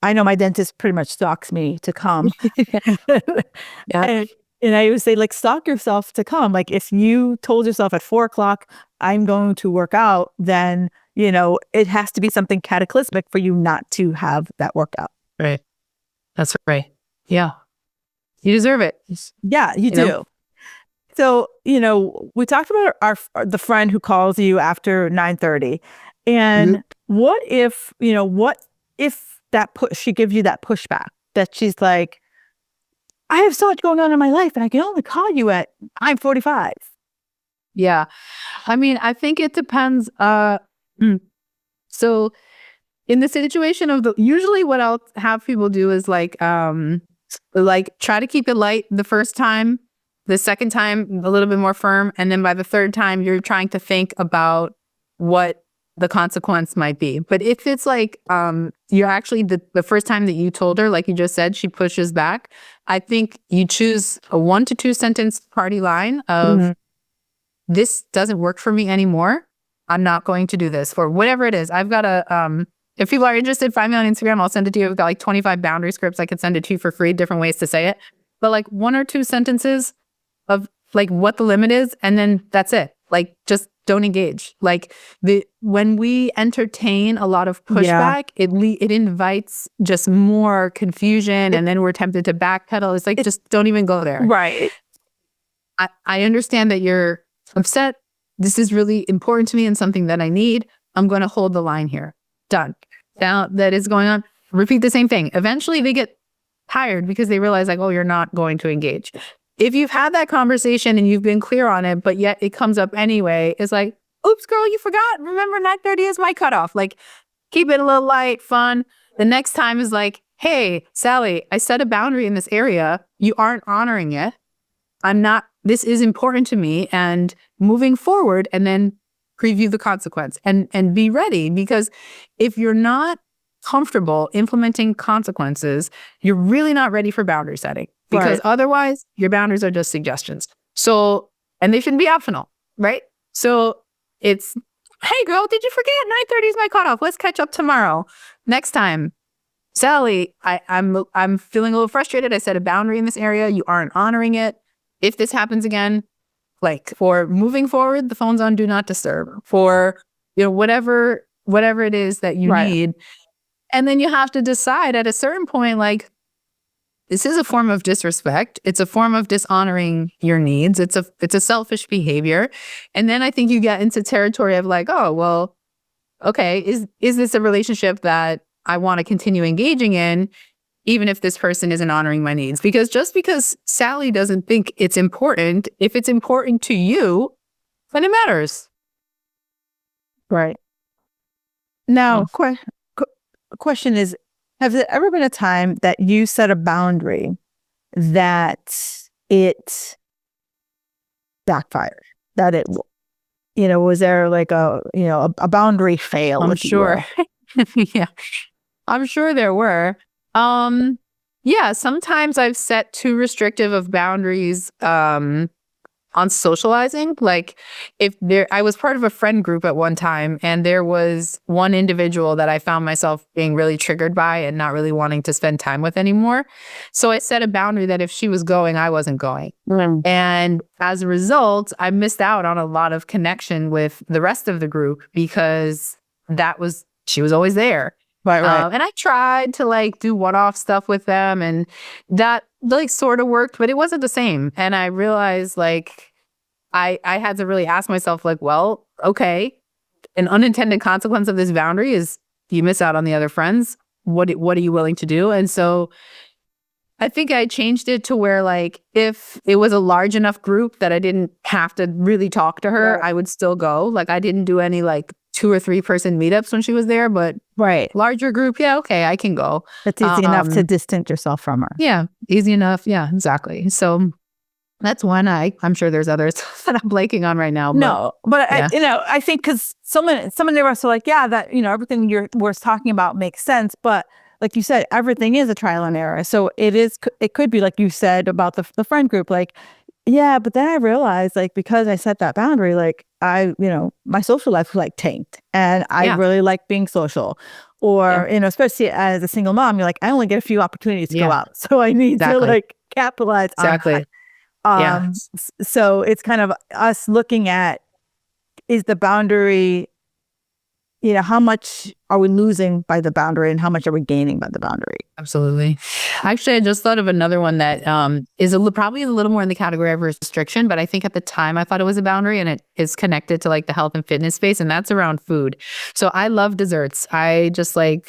I know my dentist pretty much stalks me to come. And I would say like stalk yourself to come. Like if you told yourself at 4:00, I'm going to work out, then, it has to be something cataclysmic for you not to have that workout. Right. That's right. Yeah. You deserve it. Yeah, you do. So, we talked about the friend who calls you after 9:30, and what if she gives you that pushback that she's like, I have so much going on in my life and I can only call you at 9:45. Yeah. I mean, I think it depends. So in the situation of usually what I'll have people do is like try to keep it light the first time. The second time, a little bit more firm. And then by the third time, you're trying to think about what the consequence might be. But if it's like you're actually the first time that you told her, like you just said, she pushes back, I think you choose a 1 to 2 sentence party line of this doesn't work for me anymore. I'm not going to do this, or whatever it is. I've got if people are interested, find me on Instagram. I'll send it to you. I've got like 25 boundary scripts. I could send it to you for free, different ways to say it. But like 1 or 2 sentences of like what the limit is, and then that's it. Like just don't engage. Like when we entertain a lot of pushback, it invites just more confusion, and then we're tempted to backpedal. It's like just don't even go there. Right. I understand that you're upset. This is really important to me and something that I need. I'm going to hold the line here. Done. Now that is going on. Repeat the same thing. Eventually they get tired because they realize like, oh, you're not going to engage. If you've had that conversation and you've been clear on it, but yet it comes up anyway, it's like, oops, girl, you forgot. Remember 9:30 is my cutoff. Like, keep it a little light, fun. The next time is like, hey, Sally, I set a boundary in this area. You aren't honoring it. This is important to me. And moving forward, and then preview the consequence and be ready. Because if you're not comfortable implementing consequences, you're really not ready for boundary setting. Because otherwise, your boundaries are just suggestions. So, and they shouldn't be optional, right? So it's, hey girl, did you forget 9:30 is my cutoff? Let's catch up tomorrow. Next time, Sally, I'm feeling a little frustrated. I set a boundary in this area. You aren't honoring it. If this happens again, like for moving forward, the phone's on do not disturb for, whatever it is that you need. And then you have to decide at a certain point, like, this is a form of disrespect. It's a form of dishonoring your needs. It's a selfish behavior. And then I think you get into territory of like, oh, well, okay, is this a relationship that I want to continue engaging in, even if this person isn't honoring my needs? Because just because Sally doesn't think it's important, if it's important to you, then it matters. Right. Now, question is, has there ever been a time that you set a boundary that it backfired? That it, was there like a boundary fail? I'm sure. Yeah. I'm sure there were. Yeah, sometimes I've set too restrictive of boundaries on socializing. Like I was part of a friend group at one time, and there was one individual that I found myself being really triggered by and not really wanting to spend time with anymore. So I set a boundary that if she was going, I wasn't going. And as a result, I missed out on a lot of connection with the rest of the group because she was always there. Right. And I tried to like do one-off stuff with them, and that like sort of worked, but it wasn't the same. And I realized like I had to really ask myself like, well, okay, an unintended consequence of this boundary is you miss out on the other friends. What are you willing to do? And so I think I changed it to where like if it was a large enough group that I didn't have to really talk to her, I would still go. Like I didn't do any like 2 or 3 person meetups when she was there, but larger group, yeah, okay, I can go. That's easy enough to distance yourself from her. Yeah, easy enough. Yeah, exactly. So that's one. I'm sure there's others that I'm blanking on right now. But I think because some of us are like, yeah, that everything we're talking about makes sense, but like you said, everything is a trial and error. So it could be like you said about the friend group, like. Yeah, but then I realized, like, because I set that boundary, like, my social life was like tanked, and I really like being social, or especially as a single mom, you're like, I only get a few opportunities to go out, so I need to like capitalize on that. So it's kind of us looking at, is the boundary, how much are we losing by the boundary, and how much are we gaining by the boundary? Absolutely. Actually, I just thought of another one that is probably a little more in the category of restriction, but I think at the time I thought it was a boundary, and it is connected to like the health and fitness space, and that's around food. So I love desserts. I just love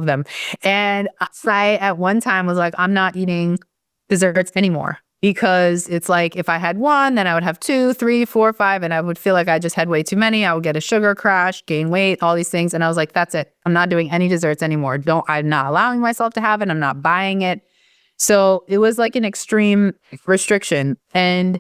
them. And I at one time was like, I'm not eating desserts anymore. Because it's like if I had one, then I would have 2, 3, 4, 5, and I would feel like I just had way too many. I would get a sugar crash, gain weight, all these things. And I was like, that's it. I'm not doing any desserts anymore. I'm not allowing myself to have it. I'm not buying it. So it was like an extreme restriction. And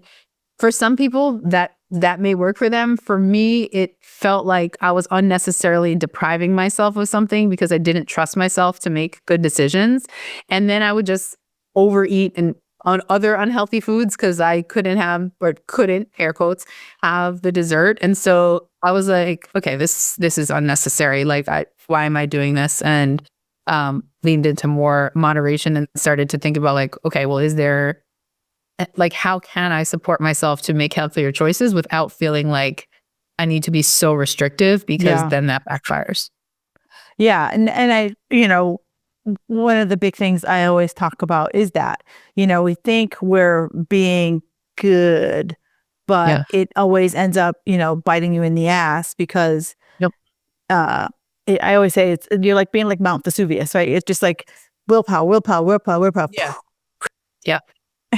for some people that may work for them. For me, it felt like I was unnecessarily depriving myself of something because I didn't trust myself to make good decisions. And then I would just overeat and on other unhealthy foods because I couldn't, air quotes, have the dessert. And so I was like, okay, this is unnecessary. Like, why am I doing this? And leaned into more moderation and started to think about like, okay, well, is there, like, how can I support myself to make healthier choices without feeling like I need to be so restrictive because then that backfires. Yeah. And I, one of the big things I always talk about is that, we think we're being good, but it always ends up, biting you in the ass because I always say you're like being like Mount Vesuvius, right? It's just like willpower. Yeah.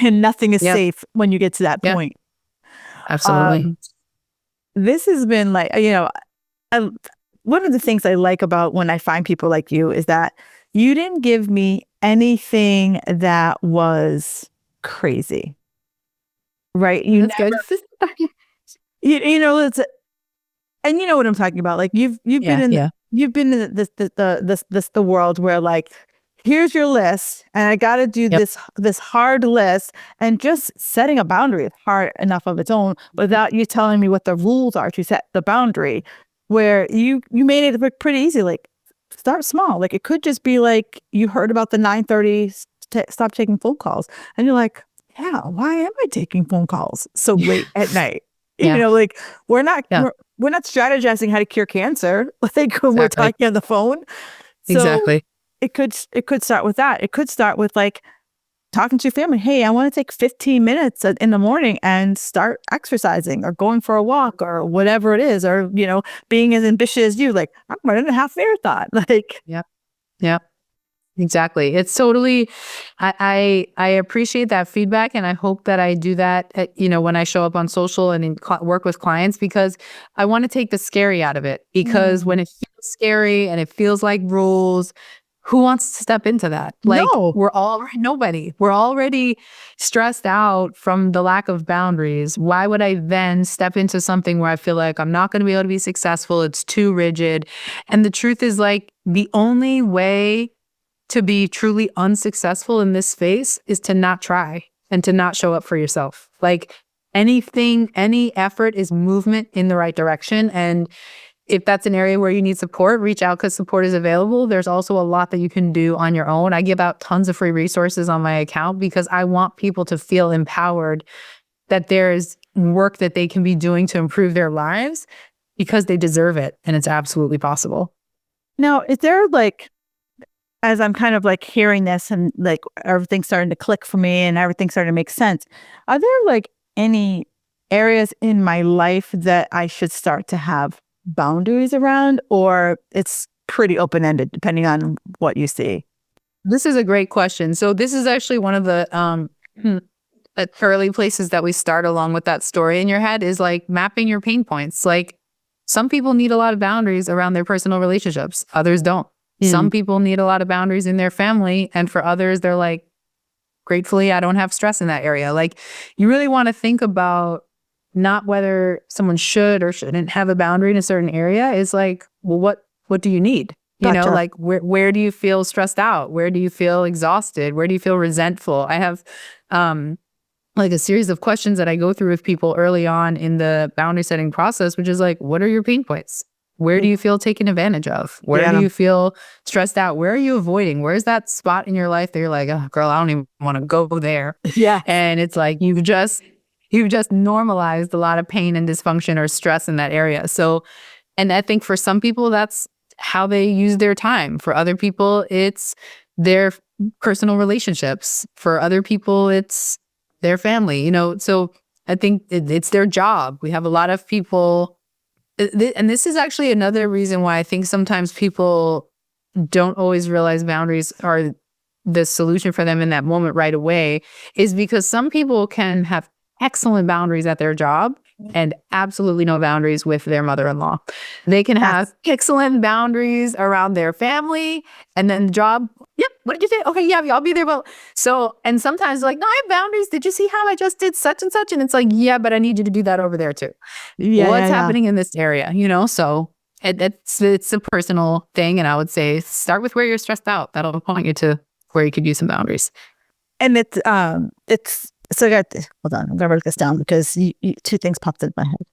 And nothing is safe when you get to that point. Absolutely. This has been like, one of the things I like about when I find people like you is that you didn't give me anything that was crazy, right? That's good. It's, and you know what I'm talking about. Like you've been in the world where like, here's your list, and I got to do this hard list, and just setting a boundary is hard enough of its own without you telling me what the rules are to set the boundary. Where you made it look pretty easy, like start small. Like it could just be like you heard about the 9:30 stop taking phone calls, and you're like, yeah, why am I taking phone calls so late at night? Yeah. Like we're not Yeah. we're not strategizing how to cure cancer. Like when we're talking on the phone. So Exactly. it could start with that. It could start with like talking to your family. Hey, I want to take 15 minutes in the morning and start exercising or going for a walk or whatever it is, or, being as ambitious as you, like I'm running a half marathon. Like, Yep. Exactly. It's totally, I appreciate that feedback, and I hope that I do that, when I show up on social and work with clients, because I want to take the scary out of it. Because when it feels scary and it feels like rules, who wants to step into that? Like No. nobody. We're already stressed out from the lack of boundaries. Why would I then step into something where I feel like I'm not going to be able to be successful? It's too rigid. And the truth is, like, the only way to be truly unsuccessful in this space is to not try and to not show up for yourself. Like anything, any effort is movement in the right direction. And if that's an area where you need support, reach out, because support is available. There's also a lot that you can do on your own. I give out tons of free resources on my account because I want people to feel empowered that there's work that they can be doing to improve their lives because they deserve it. And it's absolutely possible. Now, is there like, as I'm kind of like hearing this and like everything's starting to click for me and everything's starting to make sense, are there like any areas in my life that I should start to have boundaries around, or it's pretty open-ended depending on what you see? This is a great question. So this is actually one of the early places that we start along with that story in your head is like mapping your pain points. Like some people need a lot of boundaries around their personal relationships. Others don't. Some people need a lot of boundaries in their family. And for others, they're like, gratefully, I don't have stress in that area. Like you really want to think about not whether someone should or shouldn't have a boundary in a certain area. Is like, well, what do you need? Gotcha. Like where do you feel stressed out? Where do you feel exhausted? Where do you feel resentful? I have like a series of questions that I go through with people early on in the boundary setting process, which is like, what are your pain points? Where do you feel taken advantage of? Where do you feel stressed out? Where are you avoiding? Where's that spot in your life that you're like, oh, girl, I don't even want to go there. Yeah. And it's like, you've just normalized a lot of pain and dysfunction or stress in that area. So, and I think for some people, that's how they use their time. For other people, it's their personal relationships. For other people, it's their family, so I think it's their job. We have a lot of people. And this is actually another reason why I think sometimes people don't always realize boundaries are the solution for them in that moment right away, is because some people can have excellent boundaries at their job and absolutely no boundaries with their mother-in-law. They can have excellent boundaries around their family, and then the job, yep, what did you say? Okay, yeah, I'll be there. Well, and sometimes like, no, I have boundaries. Did you see how I just did such and such? And it's like, yeah, but I need you to do that over there too. What's happening in this area? So it's a personal thing. And I would say start with where you're stressed out. That'll point you to where you could use some boundaries. And it's so hold on, I'm gonna write this down because two things popped in my head.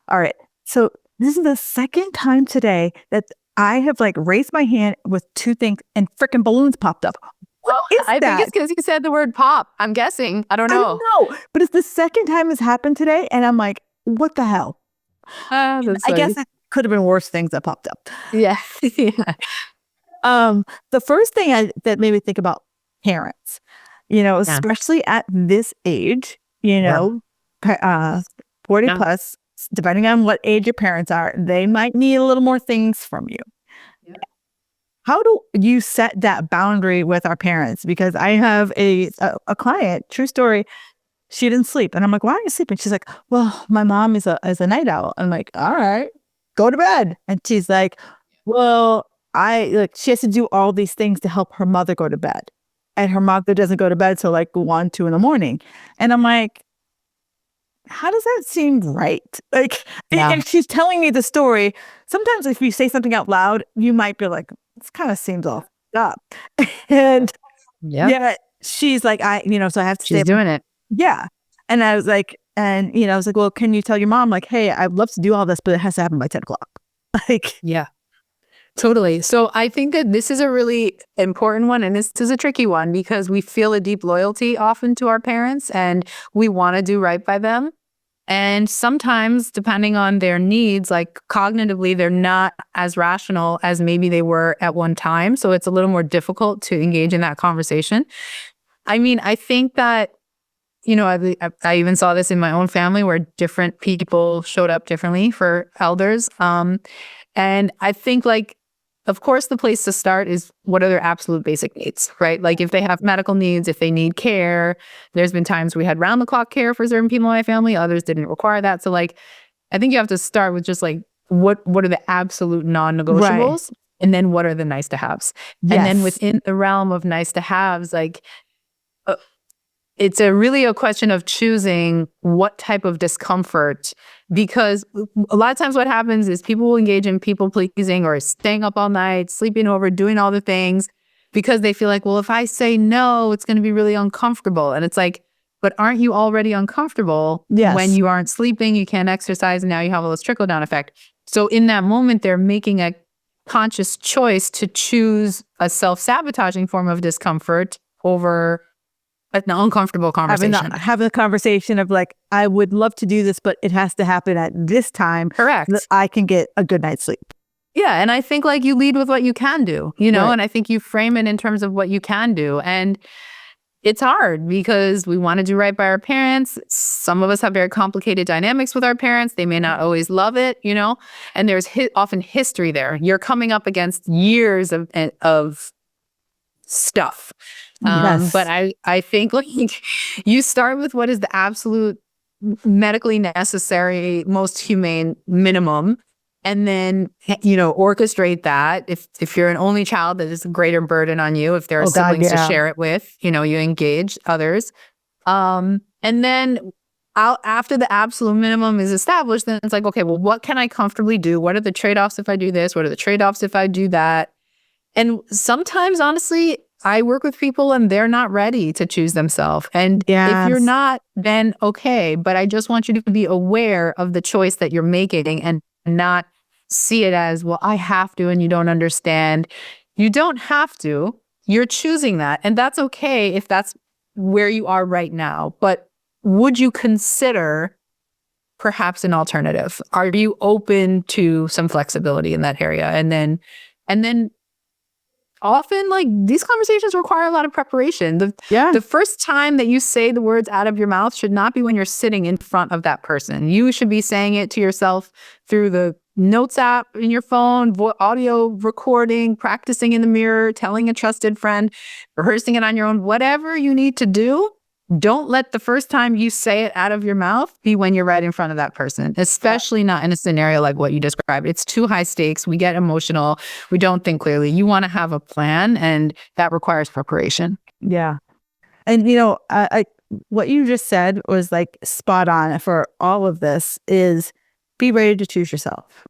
All right, so this is the second time today that I have like raised my hand with two things and freaking balloons popped up. What is I that? think it's because you said the word pop. I'm guessing. I don't know. I don't know, but it's the second time it's happened today, and I'm like, what the hell? I guess it could have been worse things that popped up. Yeah. The first thing that made me think about parents. Especially at this age, 40 plus, depending on what age your parents are, they might need a little more things from you. Yeah. How do you set that boundary with our parents? Because I have a client, true story, she didn't sleep. And I'm like, why are you sleeping? She's like, well, my mom is a night owl. I'm like, all right, go to bed. And she's like, well, she has to do all these things to help her mother go to bed. And her mother doesn't go to bed till like 1, 2 in the morning. And I'm like, how does that seem right? Like, and she's telling me the story. Sometimes if you say something out loud, you might be like, this kind of seems off up. And she's like, so I have to She's doing it. Yeah. And I was like, well, can you tell your mom like, hey, I'd love to do all this, but it has to happen by 10 o'clock. Like, yeah. Totally. So I think that this is a really important one, and this is a tricky one because we feel a deep loyalty often to our parents and we want to do right by them. And sometimes, depending on their needs, like cognitively, they're not as rational as maybe they were at one time. So it's a little more difficult to engage in that conversation. I mean, I think that, I even saw this in my own family where different people showed up differently for elders. And I think of course, the place to start is what are their absolute basic needs, right? Like if they have medical needs, if they need care, there's been times we had round the clock care for certain people in my family, others didn't require that. So I think you have to start with just what are the absolute non-negotiables? Right. And then what are the nice to haves? Yes. And then within the realm of nice to haves, it's really a question of choosing what type of discomfort, because a lot of times what happens is people will engage in people pleasing or staying up all night, sleeping over, doing all the things because they feel like, well, if I say no, it's going to be really uncomfortable. And it's like, but aren't you already uncomfortable when you aren't sleeping, you can't exercise, and now you have all this trickle down effect. So in that moment, they're making a conscious choice to choose a self-sabotaging form of discomfort over an uncomfortable conversation. Having a conversation of I would love to do this, but it has to happen at this time. Correct. That I can get a good night's sleep. Yeah. And I think you lead with what you can do, right. And I think you frame it in terms of what you can do. And it's hard because we want to do right by our parents. Some of us have very complicated dynamics with our parents. They may not always love it, and there's often history there. You're coming up against years of stuff. But I think you start with what is the absolute medically necessary, most humane minimum, and then orchestrate that. If you're an only child, that is a greater burden on you. If there are siblings to share it with, you engage others, and then after the absolute minimum is established, then it's okay, well, what can I comfortably do? What are the trade-offs if I do this? What are the trade-offs if I do that? And sometimes, honestly, I work with people and they're not ready to choose themselves. And if you're not, then okay. But I just want you to be aware of the choice that you're making and not see it as, well, I have to and you don't understand. You don't have to. You're choosing that. And that's okay if that's where you are right now. But would you consider perhaps an alternative? Are you open to some flexibility in that area? And then often, these conversations require a lot of preparation. The first time that you say the words out of your mouth should not be when you're sitting in front of that person. You should be saying it to yourself through the notes app in your phone, audio recording, practicing in the mirror, telling a trusted friend, rehearsing it on your own, whatever you need to do. Don't let the first time you say it out of your mouth be when you're right in front of that person, especially not in a scenario like what you described. It's too high stakes. We get emotional. We don't think clearly. You want to have a plan, and that requires preparation. Yeah. And, what you just said was spot on for all of this is be ready to choose yourself.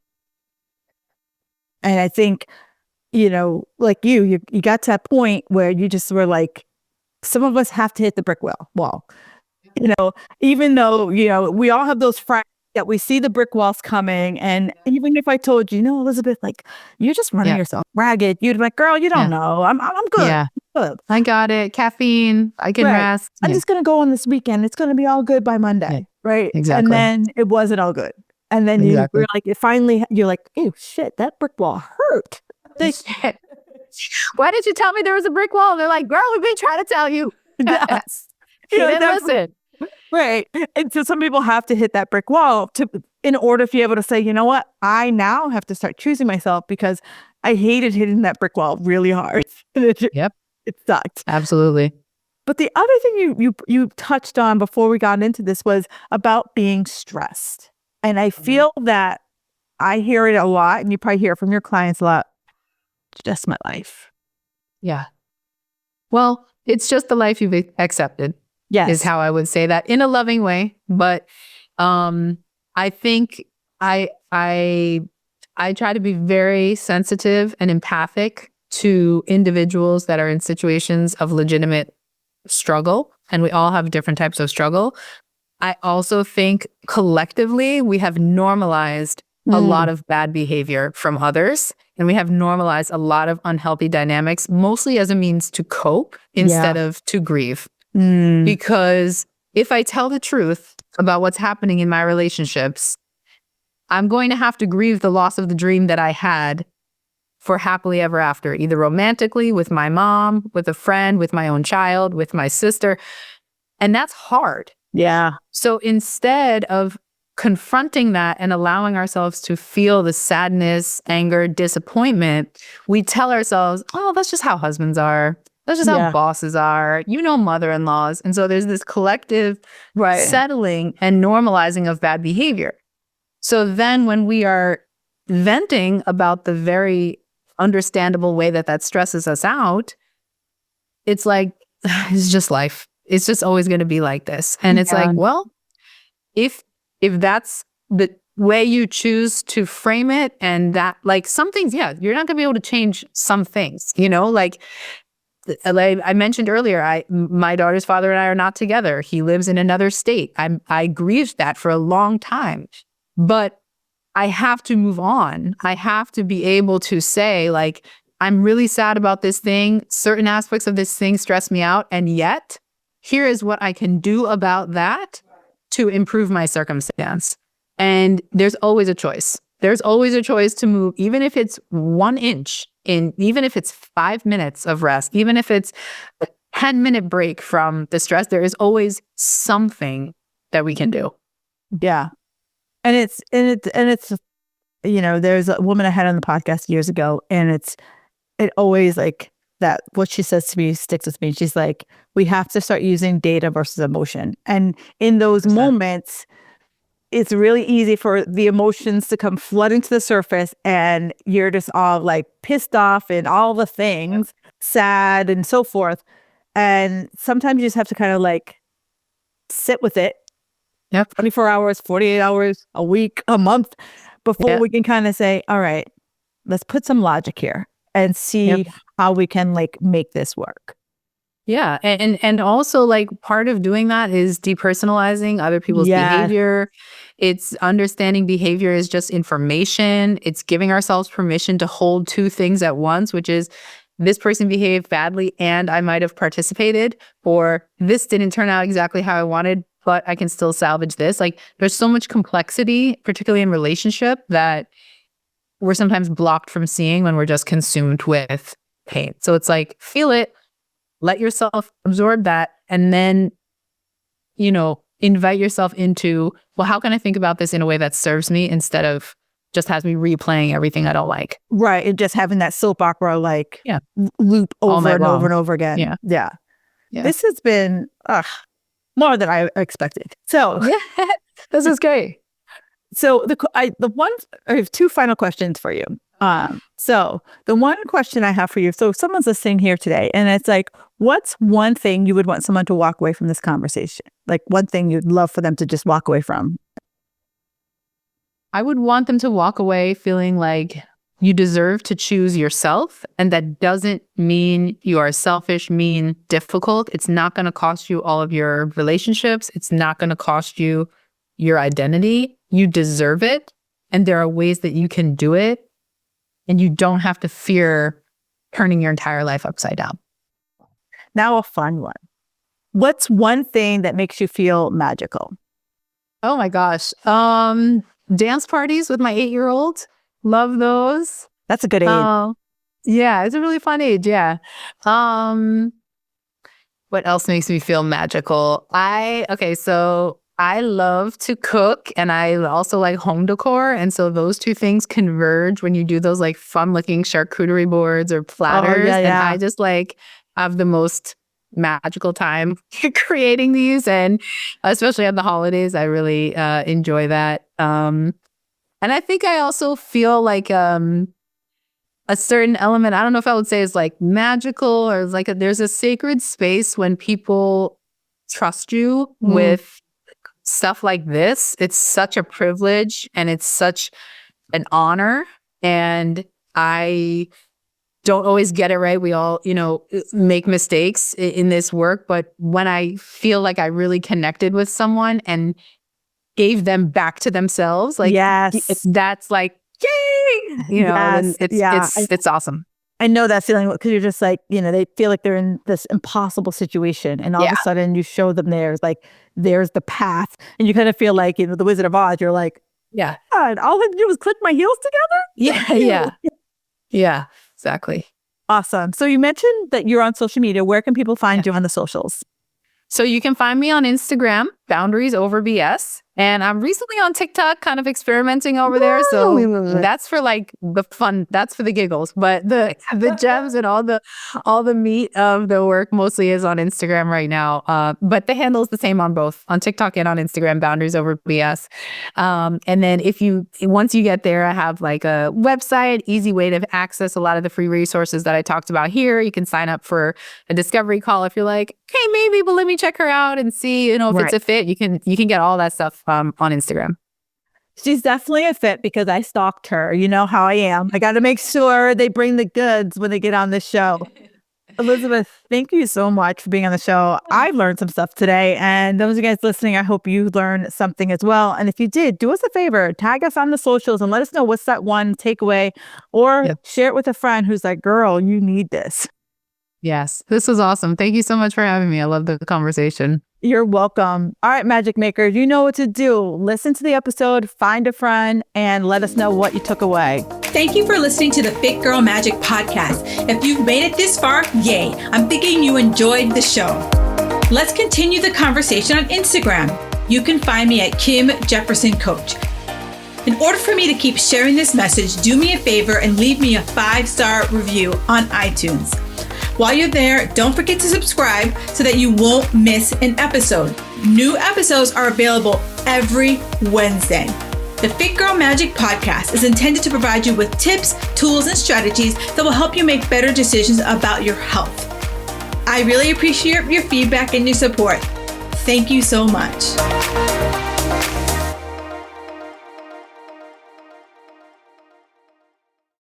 And I think, you got to that point where you just were some of us have to hit the brick wall. Even though, we all have those friends that we see the brick walls coming. And even if I told you, Elizabeth, you're just running yourself ragged, you'd be like, girl, you don't know. I'm good. Yeah. I'm good. I got it. Caffeine. I can rest. I'm just going to go on this weekend. It's going to be all good by Monday. Yeah. Right. Exactly. And then it wasn't all good. And then you were finally, you're like, oh shit, that brick wall hurt. Why didn't you tell me there was a brick wall? They're like, girl, we've been trying to tell you. Yes. You didn't listen. Right. And so some people have to hit that brick wall in order to be able to say, you know what? I now have to start choosing myself because I hated hitting that brick wall really hard. Yep. It sucked. Absolutely. But the other thing you touched on before we got into this was about being stressed. And I feel that I hear it a lot, and you probably hear it from your clients a lot. Just my life. Yeah. Well, it's just the life you've accepted. Yes. Is how I would say that in a loving way. But I think I try to be very sensitive and empathic to individuals that are in situations of legitimate struggle. And we all have different types of struggle. I also think collectively we have normalized a lot of bad behavior from others. And we have normalized a lot of unhealthy dynamics, mostly as a means to cope instead of to grieve. Because if I tell the truth about what's happening in my relationships, I'm going to have to grieve the loss of the dream that I had for happily ever after, either romantically, with my mom, with a friend, with my own child, with my sister. And that's hard. Yeah. So instead of confronting that and allowing ourselves to feel the sadness, anger, disappointment, we tell ourselves, oh, that's just how husbands are. That's just how bosses are. You know, mother-in-laws. And so there's this collective settling and normalizing of bad behavior. So then when we are venting about the very understandable way that stresses us out, it's like, it's just life. It's just always going to be like this. And it's like, well, if that's the way you choose to frame it, and that, like, some things, you're not going to be able to change some things, you know, like I mentioned earlier, my daughter's father and I are not together. He lives in another state. I grieved that for a long time, but I have to move on. I have to be able to say, like, I'm really sad about this thing. Certain aspects of this thing stress me out. And yet, here is what I can do about that to improve my circumstance. And there's always a choice. There's always a choice to move, even if it's 1 inch, even if it's 5 minutes of rest, even if it's a 10-minute break from the stress, there is always something that we can do. Yeah. And it's, you know, there's a woman I had on the podcast years ago, and it always, like, that what she says to me sticks with me. She's like, we have to start using data versus emotion. And in those moments, it's really easy for the emotions to come flooding to the surface, and you're just all like pissed off and all the things, sad and so forth. And sometimes you just have to kind of like sit with it. 24 hours, 48 hours, a week, a month, before we can kind of say, all right, let's put some logic here and see how we can, like, make this work. Yeah. And also, like, part of doing that is depersonalizing other people's behavior. It's understanding behavior is just information. It's giving ourselves permission to hold two things at once, which is, this person behaved badly and I might have participated, or this didn't turn out exactly how I wanted, but I can still salvage this. Like, there's so much complexity, particularly in relationship, that we're sometimes blocked from seeing when we're just consumed with pain. So it's like, feel it, let yourself absorb that, and then, you know, invite yourself into, well, how can I think about this in a way that serves me instead of just has me replaying everything I don't like. Right. And just having that soap opera, like, loop over and over and over again. Yeah. This has been more than I expected. So this is great. So I have two final questions for you. So the one question I have for you, so someone's listening here today, and it's like, what's one thing you would want someone to walk away from this conversation? Like, one thing you'd love for them to just walk away from? I would want them to walk away feeling like you deserve to choose yourself. And that doesn't mean you are selfish, mean, difficult. It's not going to cost you all of your relationships. It's not going to cost you your identity. You deserve it. And there are ways that you can do it. And you don't have to fear turning your entire life upside down. Now a fun one. What's one thing that makes you feel magical? Oh my gosh. Dance parties with my 8-year-old. Love those. That's a good age. Yeah, it's a really fun age. Yeah. What else makes me feel magical? So I love to cook, and I also like home decor. And so those two things converge when you do those like fun looking charcuterie boards or platters. And I just like have the most magical time creating these, and especially at the holidays, I really enjoy that. And I think I also feel like a certain element, I don't know if I would say is like magical, or like there's a sacred space when people trust you with stuff like this. It's such a privilege and it's such an honor, and I don't always get it right. We all, make mistakes in this work. But when I feel like I really connected with someone and gave them back to themselves. Like, yes, that's like, yay, and it's awesome. I know that feeling because you're just like, they feel like they're in this impossible situation, and all of a sudden you show them there's the path, and you kind of feel like, the Wizard of Oz. You're like, God, all I had to do was click my heels together. Yeah, exactly. Awesome. So you mentioned that you're on social media. Where can people find you on the socials? So you can find me on Instagram, Boundaries Over BS. And I'm recently on TikTok, kind of experimenting over there. So that's for like the fun, that's for the giggles. But the gems and all the meat of the work mostly is on Instagram right now. But the handle is the same on both, on TikTok and on Instagram, Boundaries Over BS. And then once you get there, I have like a website, easy way to access a lot of the free resources that I talked about here. You can sign up for a discovery call if you're like, hey, maybe, but let me check her out and see, if it's a fit. You can get all that stuff on Instagram. She's definitely a fit because I stalked her. You know how I am. I got to make sure they bring the goods when they get on this show. Elizabeth, thank you so much for being on the show. I've learned some stuff today, and those of you guys listening, I hope you learned something as well. And if you did, do us a favor, tag us on the socials and let us know what's that one takeaway, or share it with a friend who's like, girl, you need this. Yes, this was awesome. Thank you so much for having me. I love the conversation. You're welcome. All right, Magic Makers, you know what to do. Listen to the episode, find a friend, and let us know what you took away. Thank you for listening to the Fit Girl Magic podcast. If you've made it this far, yay. I'm thinking you enjoyed the show. Let's continue the conversation on Instagram. You can find me at Kim Jefferson Coach. In order for me to keep sharing this message, do me a favor and leave me a 5-star review on iTunes. While you're there, don't forget to subscribe so that you won't miss an episode. New episodes are available every Wednesday. The Fit Girl Magic podcast is intended to provide you with tips, tools, and strategies that will help you make better decisions about your health. I really appreciate your feedback and your support. Thank you so much.